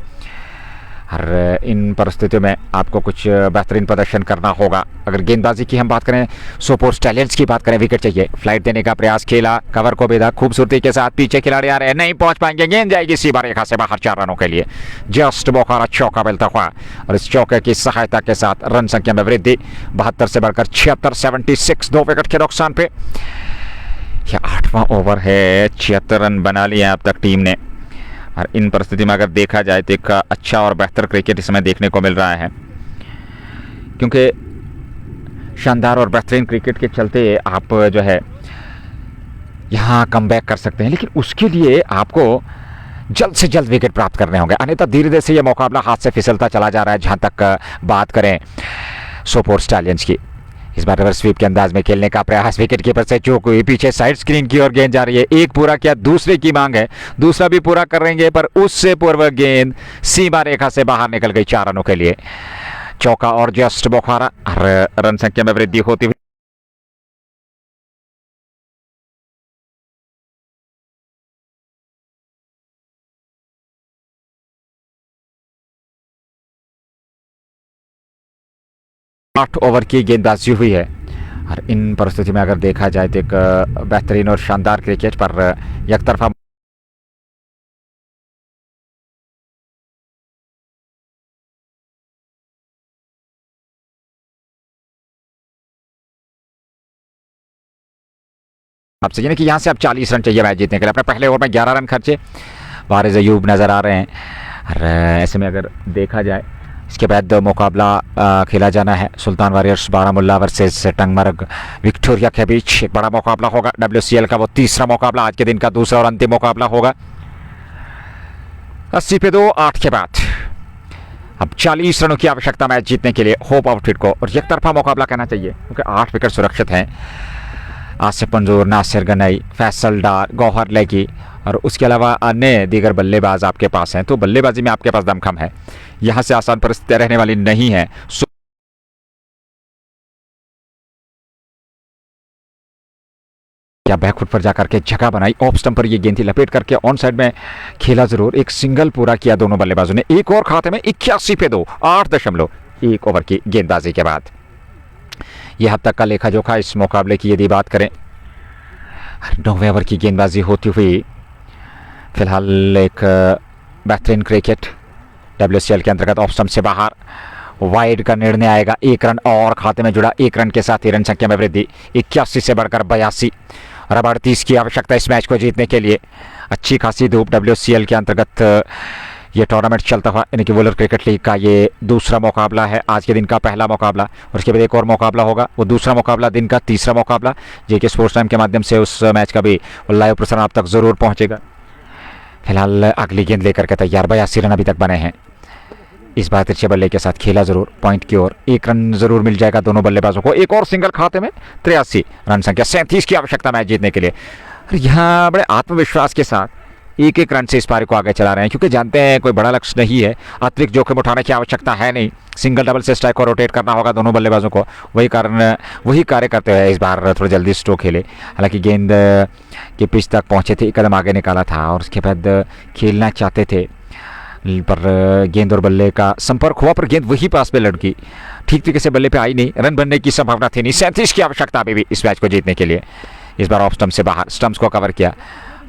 और इन परिस्थितियों में आपको कुछ बेहतरीन प्रदर्शन करना होगा। अगर गेंदबाजी की हम बात करें, सोपोर स्टैलियंस की बात करें, विकेट चाहिए, फ्लाइट देने का प्रयास, खेला, कवर को बेधा खूबसूरती के साथ, पीछे खिलाड़ी आ रहे हैं, नहीं पहुंच पाएंगे, गेंद जाएगी सीमा रेखा से बाहर 4 रनों के लिए। जस्ट बोखारा चौका मिलता हुआ, और इस चौके की सहायता के साथ रन संख्या में वृद्धि 72 से बढ़कर 76, 76, 2 विकेट के नुकसान पे। यह 8वां ओवर है, 76 रन बना लिए अब तक टीम ने। और इन परिस्थिति में अगर देखा जाए तो एक अच्छा और बेहतर क्रिकेट इस समय देखने को मिल रहा है, क्योंकि शानदार और बेहतरीन क्रिकेट के चलते आप जो है यहाँ कमबैक कर सकते हैं, लेकिन उसके लिए आपको जल्द से जल्द विकेट प्राप्त करने होंगे, अन्यथा धीरे धीरे से यह मुकाबला हाथ से फिसलता चला जा रहा है। जहाँ तक बात करें सोपोर स्टैलियंस की, इस बार रिवर्स स्वीप के अंदाज में खेलने का प्रयास, विकेट कीपर से चूक हुई, पीछे साइड स्क्रीन की ओर गेंद जा रही है। एक पूरा किया, दूसरे की मांग है, दूसरा भी पूरा करेंगे, पर उससे पूर्व गेंद सीमा रेखा से बाहर निकल गई 4 रनों के लिए। चौका और जस्ट बोखारा, रन संख्या में वृद्धि होती हुई। आठ ओवर की गेंदबाजी हुई है, और इन परिस्थिति में अगर देखा जाए तो एक बेहतरीन और शानदार क्रिकेट पर एक तरफा आपसे, यानी कि यहाँ से आप 40 रन चाहिए मैच जीतने के लिए। अपने पहले ओवर में 11 रन खर्चे, वारिस अयूब नज़र आ रहे हैं। और ऐसे में अगर देखा जाए, इसके बाद मुकाबला खेला जाना है Sultan warriors Baramulla versus Tangmarg Victoria के बीच। एक बड़ा मुकाबला होगा, WCL का वो तीसरा मुकाबला, आज के दिन का दूसरा और अंतिम मुकाबला होगा। 80 पे 2, 8 के बाद अब 40 रनों की आवश्यकता मैच जीतने के लिए होप आउटफिट को, और एक तरफा मुकाबला कहना चाहिए, क्योंकि 8 विकेट सुरक्षित हैं। आसिफ मंजूर, नासिर गनई, फैसल डार, गौहर लेगी, और उसके अलावा अन्य दीगर बल्लेबाज आपके पास हैं, तो बल्लेबाजी में आपके पास दमखम है। यहाँ से आसान परिस्थितियाँ रहने वाली नहीं है। क्या बैकफुट पर जाकर के जगह बनाई, ऑफ स्टंप पर ये गेंद थी, लपेट करके ऑन साइड में खेला जरूर, एक सिंगल पूरा किया दोनों बल्लेबाजों ने। एक और खाते में 81 पे 2, 8.1 ओवर की गेंदबाजी के बाद यह अब तक का लेखा जोखा इस मुकाबले की यदि बात करें। 9वें ओवर की गेंदबाजी होती हुई फिलहाल एक बेहतरीन क्रिकेट WCL के अंतर्गत ऑफ स्टंप से बाहर, वाइड का निर्णय आएगा। 1 रन और खाते में जुड़ा। 1 रन के साथ ही रन संख्या में वृद्धि 81 से बढ़कर 82 और अब 38 की आवश्यकता इस मैच को जीतने के लिए। अच्छी खासी धूप WCL के अंतर्गत ये टूर्नामेंट चलता हुआ, यानी कि वुलर क्रिकेट लीग का ये दूसरा मुकाबला है। आज के दिन का पहला मुकाबला और उसके बाद एक और मुकाबला होगा, वो दूसरा मुकाबला दिन का तीसरा मुकाबला। JK स्पोर्ट्स टाइम के माध्यम से उस मैच का भी लाइव प्रसारण आप तक ज़रूर पहुंचेगा। फिलहाल अगली गेंद लेकर के तैयार। 82 रन अभी तक बने हैं। इस बार तिरछे बल्ले के साथ खेला जरूर, पॉइंट की ओर 1 रन जरूर मिल जाएगा दोनों बल्लेबाजों को। एक और सिंगल खाते में 83 रन संख्या 37 की आवश्यकता मैच जीतने के लिए। यहाँ बड़े आत्मविश्वास के साथ 1-1 रन से इस पारी को आगे चला रहे हैं, क्योंकि जानते हैं कोई बड़ा लक्ष्य नहीं है, अतिरिक्त जोखिम उठाने की आवश्यकता है नहीं। सिंगल डबल से स्ट्राइक को रोटेट करना होगा दोनों बल्लेबाजों को। वही कार्य करते हुए इस बार थोड़ा जल्दी स्ट्रोक खेले। हालांकि गेंद के पिच तक पहुंचे थे, एक कदम आगे निकाला था और उसके बाद खेलना चाहते थे, पर गेंद और बल्ले का संपर्क हुआ, पर गेंद वही पास पे लड़की, ठीक तरीके से बल्ले पे आई नहीं। रन बनने की संभावना थी नहीं। 37 की आवश्यकता अभी भी इस मैच को जीतने के लिए। इस बार ऑफ स्टंप से बाहर, स्टंप्स को कवर किया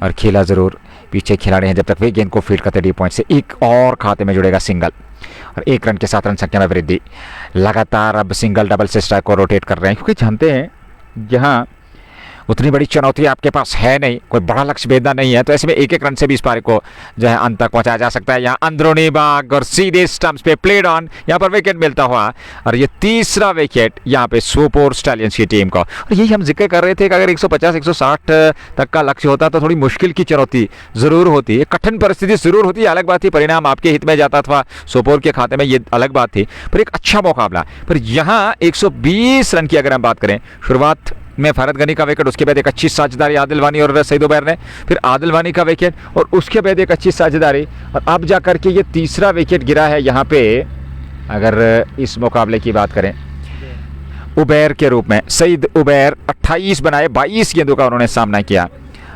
और खेला जरूर। पीछे खिलाड़ी हैं जब तक वे गेंद को फील्ड करते डी पॉइंट से। एक और खाते में जुड़ेगा सिंगल और 1 रन के साथ रन संख्या में वृद्धि। लगातार अब सिंगल डबल से स्ट्राइक को रोटेट कर रहे हैं, क्योंकि जानते हैं जहां उतनी बड़ी चुनौती आपके पास है नहीं, कोई बड़ा लक्ष्य भेदना नहीं है, तो ऐसे में 1-1 रन से भी इस पारी को जो है अंत तक पहुंचाया जा सकता है। यहाँ अंदरूनी भाग और सीधे स्टंप्स पे प्लेड ऑन, यहाँ पर विकेट मिलता हुआ और ये तीसरा विकेट यहाँ पे सोपोर स्टैलियंस की टीम का। और यही हम जिक्र कर रहे थे कि अगर 150-160 तक का लक्ष्य होता तो थोड़ी मुश्किल की चुनौती जरूर होती, एक कठिन परिस्थिति जरूर होती, अलग बात थी, परिणाम आपके हित में जाता था सोपोर के खाते में, ये अलग बात थी, पर एक अच्छा मुकाबला। पर यहाँ 120 रन की अगर हम बात करें, शुरुआत में फरहत गनी का विकेट, उसके बाद एक अच्छी साझेदारी आदिल वानी और सईद उबैर ने, फिर आदिल वानी का विकेट और उसके बाद एक अच्छी साझेदारी, और अब जाकर के ये तीसरा विकेट गिरा है यहाँ पे। अगर इस मुकाबले की बात करें उबैर के रूप में, सईद उबैर 28 बनाए, 22 गेंदों का उन्होंने सामना किया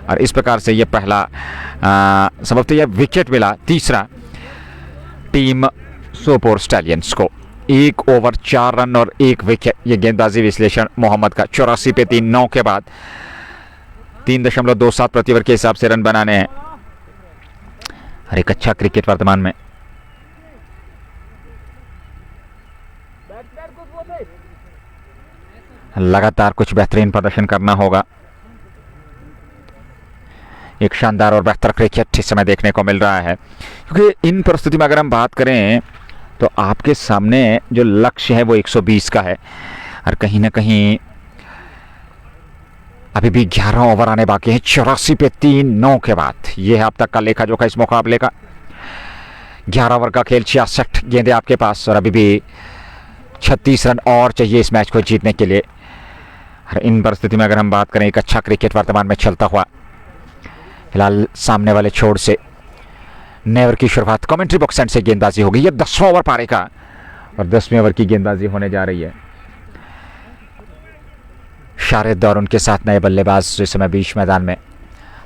और इस प्रकार से ये पहला संभवतः यह विकेट मिला, तीसरा टीम सोपोर स्टैलियंस को। 1 ओवर 4 रन और 1 विकेट। ये गेंदबाजी विश्लेषण मोहम्मद का। 84 पे 3, 9 के बाद 3.27 प्रति ओवर के हिसाब से रन बनाने हैं और एक अच्छा क्रिकेट वर्तमान में। लगातार कुछ बेहतरीन प्रदर्शन करना होगा। एक शानदार और बेहतर क्रिकेट इस समय देखने को मिल रहा है, क्योंकि इन परिस्थिति में अगर हम बात करें तो आपके सामने जो लक्ष्य है वो 120 का है और कहीं ना कहीं अभी भी 11 ओवर आने बाकी हैं। 84 पे 3, 9 के बाद ये है अब तक का लेखा जोखा इस मुकाबले का। 11 ओवर का खेल, 66 गेंदें आपके पास और अभी भी 36 रन और चाहिए इस मैच को जीतने के लिए। और इन परिस्थिति में अगर हम बात करें, एक अच्छा क्रिकेट वर्तमान में चलता हुआ। फिलहाल सामने वाले छोर से नए ओवर की शुरुआत, कमेंट्री बॉक्स एंड से गेंदबाजी होगी। ये 10वां ओवर पारी का और 10वें ओवर की गेंदबाजी होने जा रही है। शारिद और उनके साथ नए बल्लेबाज इस समय बीच मैदान में।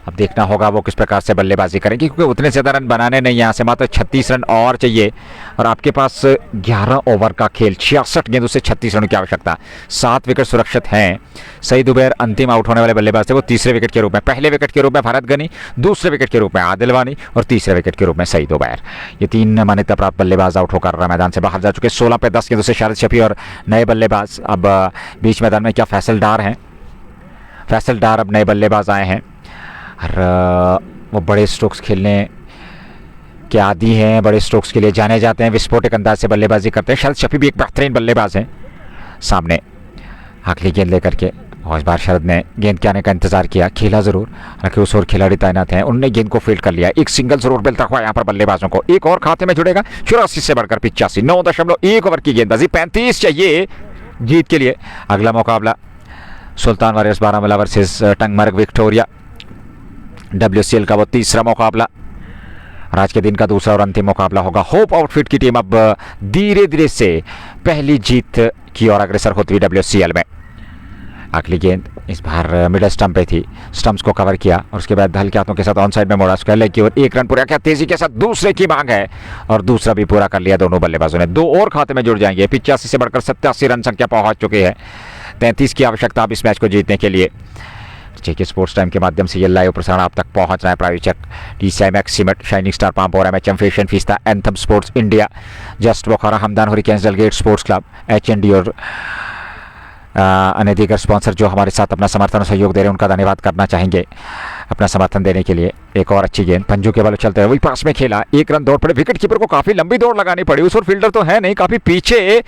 अब देखना होगा वो किस प्रकार से बल्लेबाजी करेंगे, क्योंकि उतने ज़्यादा रन बनाने नहीं, यहाँ से मात्र 36 रन और चाहिए और आपके पास 11 ओवर का खेल, 66 गेंदों से 36 रनों की आवश्यकता। 7 विकेट सुरक्षित हैं। सईद उबैर अंतिम आउट होने वाले बल्लेबाज थे, वो तीसरे विकेट के रूप में, पहले विकेट के रूप में फरहत गनी, दूसरे विकेट के रूप में आदिल वानी और तीसरे विकेट के रूप में सईद उबैर। ये 3 मान्यता प्राप्त बल्लेबाज आउट होकर मैदान से बाहर जा चुके। 16 पे 10 गेंदों से शारिद शफी और नए बल्लेबाज अब बीच मैदान में क्या फैसल डार हैं। फैसल डार अब नए बल्लेबाज आए हैं और वो बड़े स्ट्रोक्स खेलने के आदी हैं, बड़े स्ट्रोक्स के लिए जाने जाते हैं, विस्फोटक अंदाज से बल्लेबाजी करते हैं। शारिद शफी भी एक बेहतरीन बल्लेबाज हैं। सामने अगली गेंद लेकर के और इस बार शारिद ने गेंद के आने का इंतजार किया, खेला जरूर, हालांकि उस ओर खिलाड़ी तैनात हैं, उन्होंने गेंद को फील्ड कर लिया। एक सिंगल जरूर मिलता हुआ यहाँ पर बल्लेबाजों को। एक और खाते में जुड़ेगा, 84 से बढ़कर 85। 9.1 ओवर की गेंदबाजी, 35 चाहिए जीत के लिए। अगला मुकाबला Sultan warriors Baramulla versus Tangmarg Victoria, WCL का वो तीसरा मुकाबला और आज के दिन का दूसरा और अंतिम मुकाबला होगा। होप आउटफिट की टीम अब धीरे धीरे से पहली जीत की ओर अग्रसर होती हुई WCL में। अगली गेंद इस बार मिडल स्टंप पे थी, स्टंप्स को कवर किया और उसके बाद हल्के हाथों के साथ ऑन साइड में मोड़ा, स्क्वायर लेग की ओर 1 रन पूरा किया। तेजी के साथ दूसरे की मांग है और दूसरा भी पूरा कर लिया दोनों बल्लेबाजों ने। 2 और खाते में जुड़ जाएंगे। 85 से बढ़कर 87 रन संख्या पहुंच चुकी है। 33 की आवश्यकता अब इस मैच को जीतने के लिए। जेके स्पोर्ट्स टाइम के माध्यम से ये लाइव प्रसारण आप तक पहुंच रहा है। प्रायोजक TCI max cement, shining star palm, बोरा मैचम, fashion fiesta, anthem sports India, just Bokhara, Hamdan hurricanes, Dalgate sports club, HND और अन्य दीगर स्पॉन्सर जो हमारे साथ अपना समर्थन और सहयोग दे रहे हैं उनका धन्यवाद करना चाहेंगे अपना समर्थन देने के लिए। एक और अच्छी गेंद पंजू के बल चलते हुए वही पास में खेला, एक रन दौड़ पड़े। विकेट कीपर को काफी लंबी दौड़ लगानी पड़ी, उस और फील्डर तो है नहीं, काफी पीछे,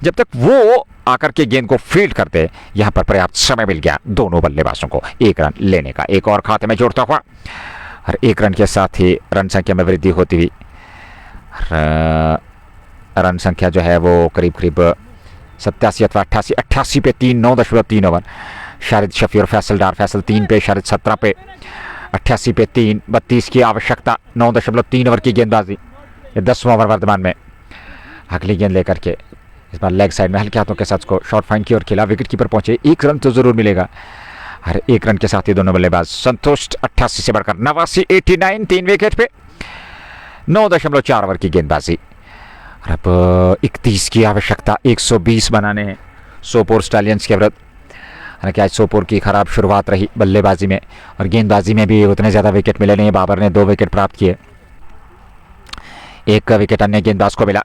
जब तक वो आकर के गेंद को फील्ड करते यहां पर पर्याप्त समय मिल गया दोनों बल्लेबाजों को एक रन लेने का। एक और खाते में जोड़ता हुआ और एक रन के साथ ही रन संख्या में वृद्धि होती हुई रन संख्या जो है वो करीब करीब 87 अथवा 88 पे 3, 9.3 ओवर। शारिद शफी और फैसल डार, फैसल 3 पे, शारिद 17 पे, 88 पे 3, 32 की आवश्यकता, 9.3 ओवर की गेंदबाजी। ये 10वां ओवर वर्तमान में। अगली गेंद लेकर के इस बार लेग साइड में हल्के हाथों के साथ को शॉर्ट फाइन की ओर खेला, विकेट कीपर पहुंचे, एक रन तो जरूर मिलेगा। हर एक रन के साथ ही दोनों बल्लेबाज संतुष्ट। 88 से बढ़कर 89, 89, 3 विकेट पे, 9.4 ओवर की गेंदबाजी। और अब 31 की आवश्यकता, 120 बनाने हैं सोपोर स्टालियंस के विरुद्ध। हालांकि आज सोपोर की खराब शुरुआत रही बल्लेबाजी में और गेंदबाजी में भी उतने ज़्यादा विकेट मिले नहीं। बाबर ने 2 विकेट प्राप्त किए, 1 विकेट अन्य गेंदबाज को मिला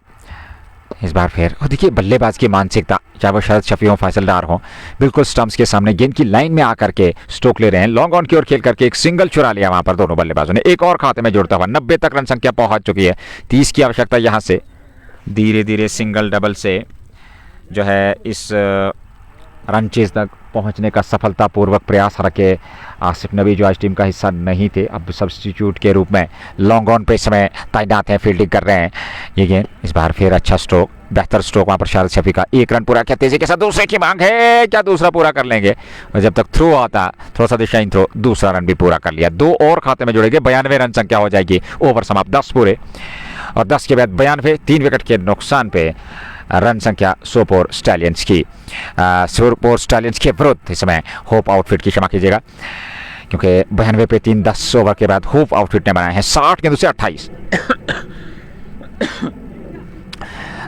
इस बार फिर। और देखिए बल्लेबाज की मानसिकता, चाहे वो शरद शफी हो, फैसल डार हो, बिल्कुल स्टंप्स के सामने गेंद की लाइन में आकर के स्ट्रोक ले रहे हैं। लॉन्ग ऑन की ओर खेल करके एक सिंगल चुरा लिया वहां पर दोनों बल्लेबाजों ने। एक और खाते में जुड़ता हुआ 90 तक रन संख्या पहुंच चुकी है। 30 की आवश्यकता यहां से धीरे धीरे सिंगल डबल से जो है इस रन चेज तक पहुंचने का सफलतापूर्वक प्रयास रखे आसिफ नबी जो आज टीम का हिस्सा नहीं थे, अब सब्स्टिट्यूट के रूप में लॉन्ग ऑन पे समय तैनात हैं, फील्डिंग कर रहे हैं। ये गेंद इस बार फिर अच्छा स्ट्रोक, बेहतर स्ट्रोक वहां पर शारिद शफी का। 1 रन पूरा किया, तेजी के साथ दूसरे की मांग है, क्या दूसरा पूरा कर लेंगे? और जब तक थ्रो आता, थोड़ा सा दिशाहीन थ्रो, दूसरा रन भी पूरा कर लिया। 2 और खाते में जुड़ेंगे, 92 रन संख्या हो जाएगी। ओवर समाप्त, 10 पूरे और 10 के बाद 92, 3 विकेट के नुकसान पे रन संख्या सोपोर स्टालियंस की। सोपोर स्टालियंस के विरुद्ध इस समय होप आउटफिट की, क्षमा कीजिएगा, क्योंकि 92 पे 3, 10 ओवर के बाद होप आउटफिट ने बनाए हैं 60 गेंदों से 28।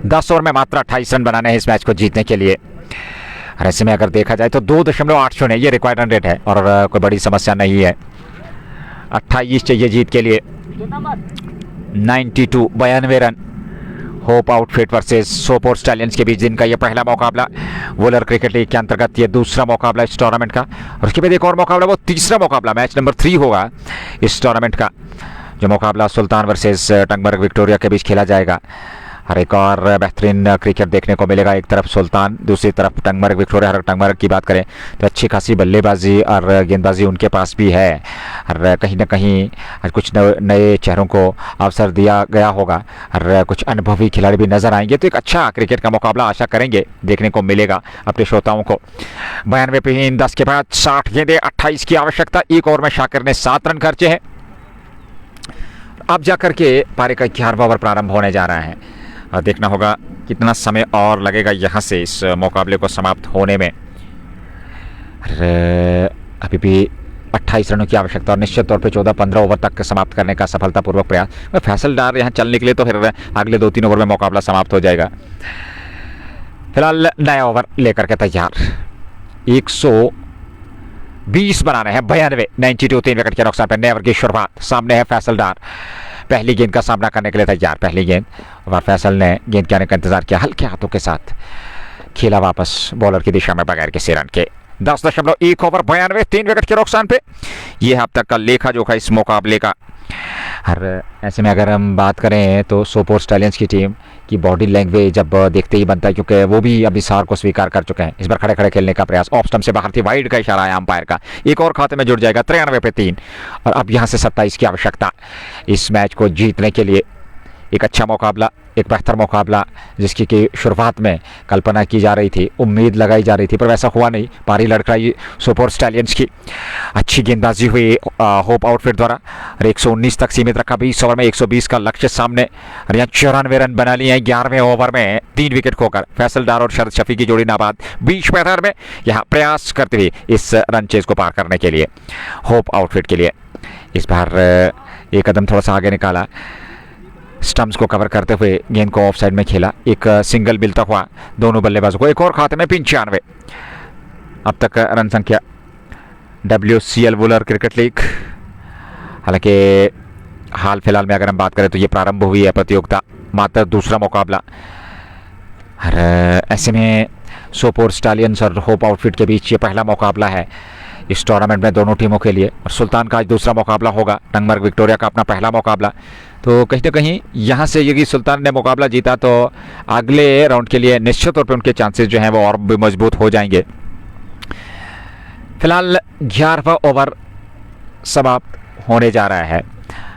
10 ओवर में मात्र 28 रन बनाने हैं इस मैच को जीतने के लिए। और ऐसे में अगर देखा जाए तो 2.80 ये रिक्वायर्ड रन रेट है और कोई बड़ी समस्या नहीं है। 28 चाहिए जीत के लिए। 92 run hope outfit versus Sopore stallions के बीच, जिनका ये पहला मुकाबला वुलर क्रिकेट लीग के अंतर्गत, ये दूसरा मुकाबला इस टूर्नामेंट का। और उसके बाद एक और मुकाबला, वो तीसरा मुकाबला, मैच नंबर 3 होगा इस टूर्नामेंट का, जो मुकाबला सुल्तान वर्सेस टंगमर्ग विक्टोरिया के बीच खेला जाएगा। और एक और बेहतरीन क्रिकेट देखने को मिलेगा, एक तरफ सुल्तान, दूसरी तरफ टंगमर्ग विक्टोरिया। और टंगमर्ग की बात करें तो अच्छी खासी बल्लेबाजी और गेंदबाजी उनके पास भी है और कहीं ना कहीं कुछ नए चेहरों को अवसर दिया गया होगा और कुछ अनुभवी खिलाड़ी भी नजर आएंगे। तो एक अच्छा क्रिकेट का मुकाबला आशा करेंगे देखने को मिलेगा अपने श्रोताओं को। 92 पे 10 के बाद 60 गेंदें, 28 की आवश्यकता। 1 ओवर में शाकिर ने 7 रन खर्चे हैं। अब जाकर के पारी का 11वां ओवर प्रारंभ होने जा रहा है और देखना होगा कितना समय और लगेगा यहाँ से इस मुकाबले को समाप्त होने में। अभी भी 28 रनों की आवश्यकता और निश्चित तौर पे 14-15 ओवर तक समाप्त करने का सफलतापूर्वक प्रयास। फैसल डार यहाँ चल निकले तो फिर अगले 2-3 ओवर में मुकाबला समाप्त हो जाएगा। फिलहाल नया ओवर लेकर के तैयार, 120 बनाने हैं। 92, 3 विकेट के नुकसान पर नए ओवर की शुरुआत। सामने है फैसल डार, पहली गेंद का सामना करने के लिए तैयार। पहली गेंद और फैसल ने गेंद के आने का इंतजार किया, हल्के हाथों के साथ खेला वापस बॉलर की दिशा में बगैर किसी रन के। 10.1 ओवर, 92, 3 विकेट के नुकसान पे। यह अब तक का लेखा जोखा इस मुकाबले का। और ऐसे में अगर हम बात करें तो सोपोर स्टालियंस की टीम की बॉडी लैंग्वेज जब देखते ही बनता है, क्योंकि वो भी अभी हार को स्वीकार कर चुके हैं। इस बार खड़े खड़े खेलने का प्रयास, ऑफ स्टंप से बाहर थी, वाइड का इशारा है अंपायर का। एक और खाते में जुड़ जाएगा, 93 पे 3 और अब यहाँ से 27 की आवश्यकता इस मैच को जीतने के लिए। एक अच्छा मुकाबला, एक बेहतर मुकाबला जिसकी की शुरुआत में कल्पना की जा रही थी, उम्मीद लगाई जा रही थी, पर वैसा हुआ नहीं। पारी लड़खड़ाई सोपोर स्टालियंस की। अच्छी गेंदबाजी हुई होप आउटफिट द्वारा और 119 तक सीमित रखा। 20 ओवर में 120 का लक्ष्य सामने और यहाँ 94 रन बना लिए हैं 11वें ओवर में 3 विकेट खोकर। फैसल डार और शरद शफी की जोड़ी नाबाद। 20 में यहाँ प्रयास करते हुए इस रन चेज को पार करने के लिए होप आउटफिट के लिए। इस बार एक कदम थोड़ा सा आगे निकाला, स्टंप्स को कवर करते हुए गेंद को ऑफ साइड में खेला, एक सिंगल मिलता हुआ दोनों बल्लेबाजों को। एक और खाते में 95, अब तक रन संख्या WCL वुलर क्रिकेट लीग। हालांकि हाल फिलहाल में अगर हम बात करें तो ये प्रारंभ हुई है प्रतियोगिता, मात्र दूसरा मुकाबला। और ऐसे में सोपोर स्टालियंस और होप आउटफिट के बीच ये पहला मुकाबला है इस टूर्नामेंट में दोनों टीमों के लिए, और सुल्तान का आज दूसरा मुकाबला होगा, टंगमर्ग विक्टोरिया का अपना पहला मुकाबला। तो कहीं ना कहीं यहाँ से यदि सुल्तान ने मुकाबला जीता तो अगले राउंड के लिए निश्चित तौर पे उनके चांसेस जो हैं वो और भी मजबूत हो जाएंगे। फिलहाल 11वां ओवर समाप्त होने जा रहा है,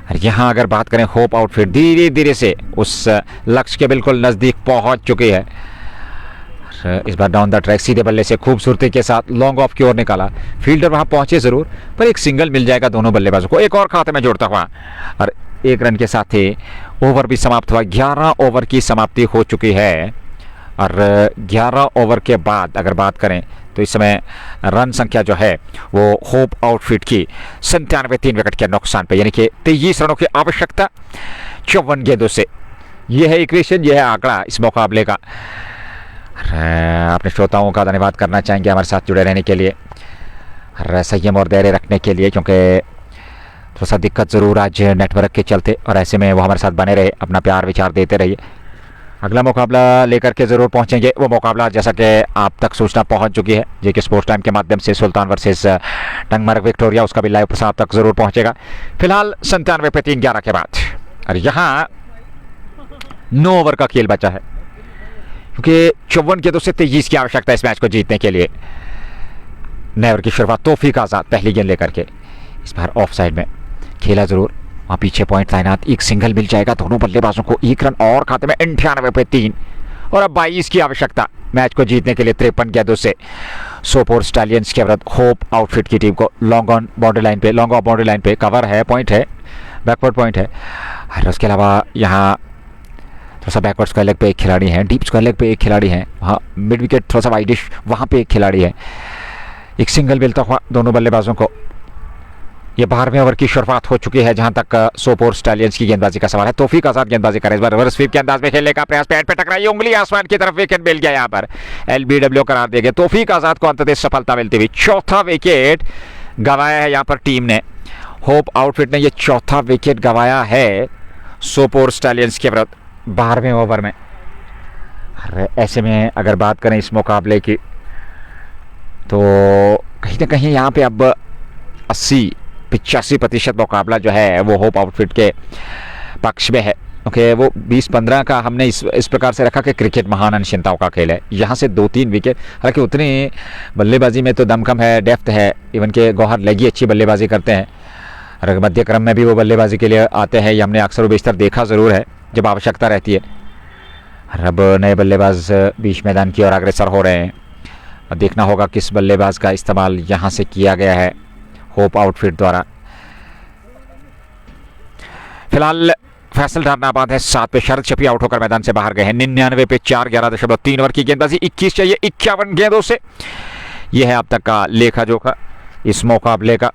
और यहाँ अगर बात करें होप आउटफिट धीरे धीरे से उस लक्ष्य के बिल्कुल नज़दीक पहुँच चुकी है। इस बार डाउन द ट्रैक सीधे बल्ले से खूबसूरती के साथ लॉन्ग ऑफ की ओर निकाला, फील्डर वहां पहुंचे जरूर पर एक सिंगल मिल जाएगा दोनों बल्लेबाजों को, एक और खाते में जोड़ता हुआ, और एक रन के साथ ही ओवर भी समाप्त हुआ। 11 ओवर की समाप्ति हो चुकी है, और 11 ओवर के बाद अगर बात करें तो इस समय रन संख्या जो है वो होप आउटफिट की 97 3 विकेट के नुकसान पे, यानी कि 23 रनों की आवश्यकता 54 गेंदों से। यह है इक्वेशन, यह है आंकड़ा इस मुकाबले का। अपने श्रोताओं का धन्यवाद करना चाहेंगे हमारे साथ जुड़े रहने के लिए, संयम और धैर्य रखने के लिए, क्योंकि थोड़ा सा दिक्कत ज़रूर आज नेटवर्क के चलते, और ऐसे में वो हमारे साथ बने रहे, अपना प्यार विचार देते रहिए। अगला मुकाबला लेकर के ज़रूर पहुंचेंगे। वो मुकाबला जैसा कि आप तक सूचना पहुंच चुकी है जेके स्पोर्ट्स टाइम के माध्यम से, सुल्तान वर्सेस टंगमर्ग विक्टोरिया, उसका भी लाइव प्रसार तक ज़रूर पहुंचेगा। फिलहाल 97 पे 3 11 के बाद, और यहाँ 9 ओवर का खेल बचा है, क्योंकि 54 गेंदों से 23 की आवश्यकता है इस मैच को जीतने के लिए। नए ओवर की शुरुआत तौफीक आज़ाद पहली गेंद लेकर के, इस बार ऑफ साइड में खेला जरूर, वहाँ पीछे पॉइंट तैनात, एक सिंगल मिल जाएगा दोनों बल्लेबाजों को, एक रन और खाते में 98 पे 3, और अब 22 की आवश्यकता मैच को जीतने के लिए 53 गेंदों से। सोपोर स्टालियंस के विरुद्ध होप आउटफिट की टीम को लॉन्ग ऑन बाउंड्री लाइन पे, लॉन्ग ऑफ बाउंड्री लाइन पे कवर है, पॉइंट है, बैकवर्ड पॉइंट है, और उसके अलावा यहाँ थोड़ा सा बैकवर्ड स्क्वायर लेग पे एक खिलाड़ी है, डीप स्क्वायर लेग पे एक खिलाड़ी है, वहाँ मिड विकेट थोड़ा सा वाइडिश, वहाँ पे एक खिलाड़ी है। एक सिंगल मिलता हुआ दोनों बल्लेबाजों को। ये 12वें ओवर की शुरुआत हो चुकी है, जहां तक सोपोर स्टालियंस की गेंदबाजी का सवाल है। तौफीक आज़ाद गेंदबाजी करें, इस बार रिवर्स स्वीप के अंदाज में खेलने का प्रयास, पैड पे टकराई उंगली आसमान की तरफ, विकेट मिल गया, यहाँ पर LBW करार दिया गया। तौफीक आज़ाद को अंततः सफलता मिलती हुई, चौथा विकेट गंवाया है यहाँ पर टीम ने। होप आउटफिट ने यह चौथा विकेट गंवाया है सोपोर स्टालियंस के विरुद्ध 12वें ओवर में। ऐसे में अगर बात करें इस मुकाबले की तो कहीं ना कहीं यहाँ पे अब 80-85% मुकाबला जो है वो होप आउटफिट के पक्ष में है, क्योंकि वो 20-15 का हमने इस प्रकार से रखा कि क्रिकेट महान अनिश्चितताओं का खेल है। यहाँ से 2-3 विकेट, हालांकि उतनी बल्लेबाजी में तो दम कम है, डेफ्थ है, इवन के गौहर लगी अच्छी बल्लेबाजी करते हैं, और मध्य क्रम में भी वो बल्लेबाजी के लिए आते हैं, ये हमने अक्सर बेशतर देखा ज़रूर है जब आवश्यकता रहती है। अब नए बल्लेबाज बीच मैदान की ओर अग्रसर हो रहे हैं, और देखना होगा किस बल्लेबाज का इस्तेमाल यहाँ से किया गया है होप आउटफिट द्वारा। फिलहाल फैसल डार नाबाद है 7 पे, शरद शफी आउट होकर मैदान से बाहर गए हैं। 99 पे 4, 11.3 ओवर की गेंदबाजी, 21 चाहिए 51 गेंदों से। यह है अब तक का लेखा जोखा इस मुकाबले का।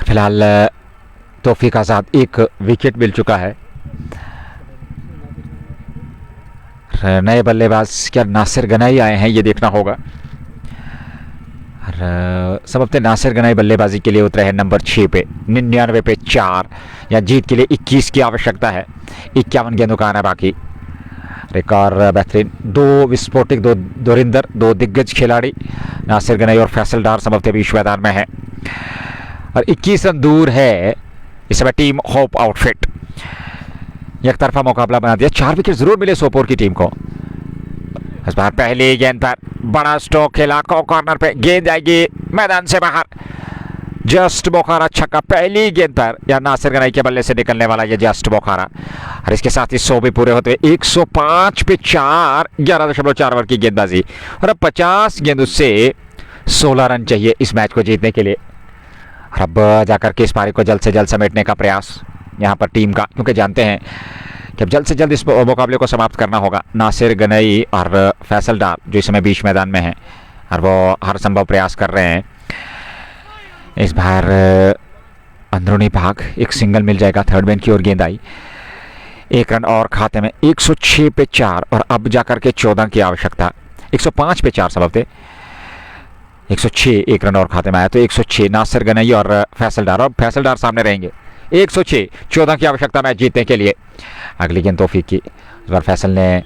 फिलहाल तौफीक आज़ाद एक विकेट मिल चुका है। नए बल्लेबाज क्या नासिर गनाई आए हैं, ये देखना होगा। सबसे नासिर गनाई बल्लेबाजी के लिए उतरे हैं नंबर 6 पे, 99 पे 4, या जीत के लिए 21 की आवश्यकता है, 51 गेंदों का आना बाकी। रिकॉर्ड बेहतरीन, 2 विस्फोटक, 2 धुरिंदर, 2 दिग्गज खिलाड़ी नासिर गनाई और फैसल डार सबसे बीच मैदान में है, और 21 रन दूर है इस समय टीम होप आउटफिट। एक तरफा मुकाबला बना दिया, 4 विकेट जरूर मिले सोपोर की टीम को। इस बार पहली गेंद पर बड़ा स्ट्रोक खेला, कॉर्नर पे गेंद आएगी मैदान से बाहर, जस्ट बोखारा छक्का पहली गेंद पर, या नासिर गनाई के बल्ले से निकलने वाला ये जस्ट बोखारा, और इसके साथ ही 100 भी पूरे होते हुए 105 पे 4, 11.4 ओवर की गेंदबाजी, और अब 50 गेंदों से 16 रन चाहिए इस मैच को जीतने के लिए। अब जाकर के इस पारी को जल्द से जल्द समेटने का प्रयास यहाँ पर टीम का, क्योंकि जानते हैं कि अब जल्द से जल्द इस मुकाबले को समाप्त करना होगा। नासिर गनाई और फैसल डार जो इस समय बीच मैदान में हैं, और वो हर संभव प्रयास कर रहे हैं। इस बार अंदरूनी भाग एक सिंगल मिल जाएगा, थर्ड मैन की ओर गेंद आई, 1 रन और खाते में, 106 पे 4, और अब जाकर के 14 की आवश्यकता, 105 पे 4 सबब थे, 106 एक रन और खाते में आया, तो 106 नासिर गनई और फैसल डार, और फैसल डार सामने रहेंगे। 106 14 की आवश्यकता मैच जीतने के लिए। अगली गेंद तौफीक की, इस बार फैसल ने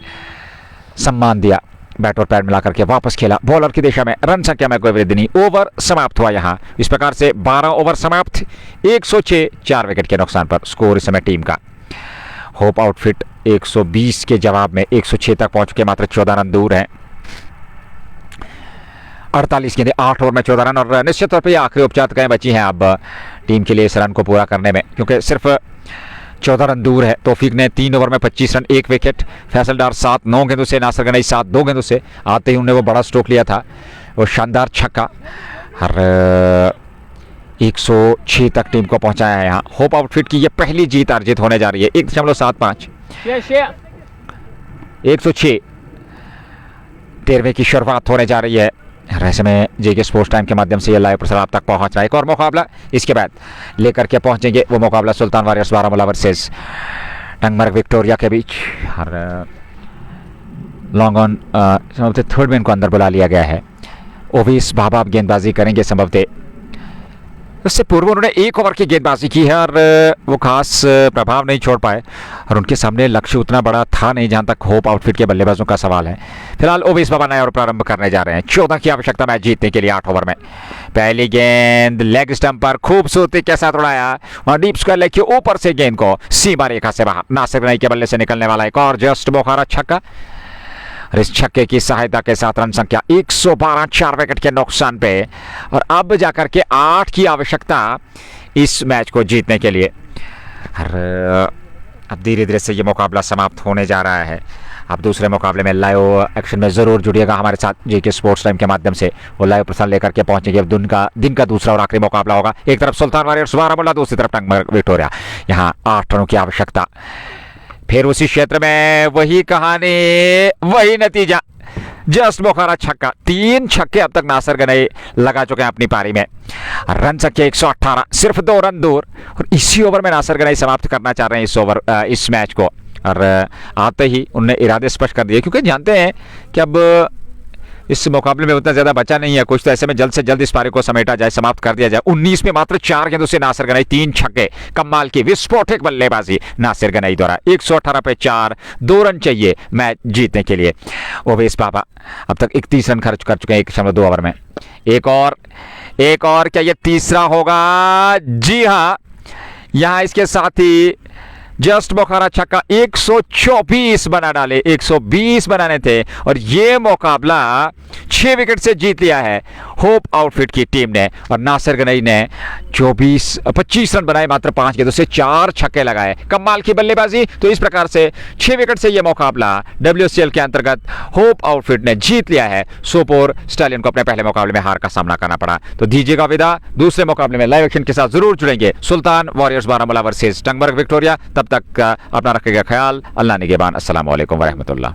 सम्मान दिया, बैट और पैड मिला करके वापस खेला बॉलर की दिशा में, रन संख्या में कोई वृद्धि नहीं। ओवर समाप्त हुआ यहाँ। इस प्रकार से 12 ओवर समाप्त, 106 4 विकेट के नुकसान पर स्कोर इस समय टीम का। होप आउटफिट 120 के जवाब में 106 तक पहुंच के मात्र 14 रन दूर हैं। 48 गेंदें 8 ओवर में 14 रन, और निश्चित तौर पर आखिरी उपचारिकाएं बची हैं अब टीम के लिए इस रन को पूरा करने में, क्योंकि सिर्फ 14 रन दूर है। तौफीक ने 3 ओवर में 25 रन 1 विकेट, फैसल डार 7 9 गेंदों से, नासिर गनई 7 2 गेंदों से। आते ही उन्होंने वो बड़ा स्ट्रोक लिया था, वो शानदार छक्का, और 106 तक टीम को पहुंचाया है यहाँ। होप आउटफिट की ये पहली जीत अर्जित होने जा रही है। 1.75 106 13वें की शुरुआत होने जा रही है। ऐसे में जेके स्पोर्ट्स टाइम के माध्यम से ये लाइव प्रसार आप तक पहुंच रहा है। एक और मुकाबला इसके बाद लेकर के पहुंचेंगे, वो मुकाबला Sultan warriors Baramulla versus Tangmarg Victoria के बीच। और लॉन्ग ऑन संभवतः थर्ड मैन को अंदर बुला लिया गया है। ओवीस बाबा गेंदबाजी करेंगे संभवतः। उससे पूर्व उन्होंने 1 ओवर की गेंदबाजी की है और वो खास प्रभाव नहीं छोड़ पाए, और उनके सामने लक्ष्य उतना बड़ा था नहीं जहां तक होप आउटफिट के बल्लेबाजों का सवाल है। फिलहाल ओवीस बाबा नया ओवर प्रारंभ करने जा रहे हैं। 14 की आवश्यकता मैच जीतने के लिए 8 ओवर में। पहली गेंद लेग स्टंप पर खूबसूरती के साथ उड़ाया, और डीप स्क्वायर लेग के ऊपर से गेंद को सीमा रेखा से बाहर। नासिर गनई के बल्ले से निकलने वाला एक और जस्ट बोखारा छक्का, और इस छक्के की सहायता के साथ रन संख्या 112 4 विकेट के नुकसान पे, और अब जाकर के 8 की आवश्यकता इस मैच को जीतने के लिए। और अब धीरे धीरे से ये मुकाबला समाप्त होने जा रहा है। अब दूसरे मुकाबले में लाइव एक्शन में जरूर जुड़िएगा हमारे साथ जेके स्पोर्ट्स टाइम के माध्यम से, वो लाइव प्रसारण लेकर के पहुंचेंगे। अब दिन का दूसरा और आखिरी मुकाबला होगा। एक तरफ सुल्तान वॉरियर्स बारामूला, दूसरी तरफ टंगमर्ग विक्टोरिया। यहाँ 8 रनों की आवश्यकता। फिर उसी क्षेत्र में वही कहानी, वही नतीजा, जस्ट बोखारा छक्का। 3 छक्के अब तक नासिर गनई लगा चुके हैं अपनी पारी में। रन संख्या 118, सिर्फ 2 रन दूर, और इसी ओवर में नासिर गनई समाप्त करना चाह रहे हैं इस मैच को। और आते ही उन्होंने इरादे स्पष्ट कर दिए, क्योंकि जानते हैं कि अब इस मुकाबले में उतना ज्यादा बचा नहीं है कुछ, तो ऐसे में जल्द से जल्द इस पारी को समेटा जाए, समाप्त कर दिया जाए। 19 में मात्र 4 गेंदों से नासिर गनई 3 छक्के, कमाल की विस्फोटक बल्लेबाजी नासिर गनई द्वारा। 118 पे 4, 2 रन चाहिए मैच जीतने के लिए। ओवेस बाबा अब तक 31 रन खर्च कर चुके हैं 1.2 ओवर में। एक और क्या ये तीसरा होगा? जी हाँ, यहां इसके साथ ही जस्ट बोखारा छक्का 124 बना डाले, 120 बनाने थे, और ये मुकाबला 6 विकेट से जीत लिया है होप आउटफिट की टीम ने। और नासिर गनई ने 25 रन बनाए मात्र 5 गेंदों से, 4 छक्के लगाए, कमाल की बल्लेबाजी। तो इस प्रकार से 6 विकेट से यह मुकाबला WCL के अंतर्गत होप आउटफिट ने जीत लिया है। सोपोर स्टालियन को अपने पहले मुकाबले में हार का सामना करना पड़ा। तो दीजिएगा विदा, दूसरे मुकाबले में लाइव एक्शन के साथ जरूर जुड़ेंगे। Sultan warriors Baramulla versus Tangmarg Victoria. तब तक अपना रखिएगा ख्याल। अल्लाह निगहबान। अस्सलाम वालेकुम व रहमतुल्लाह।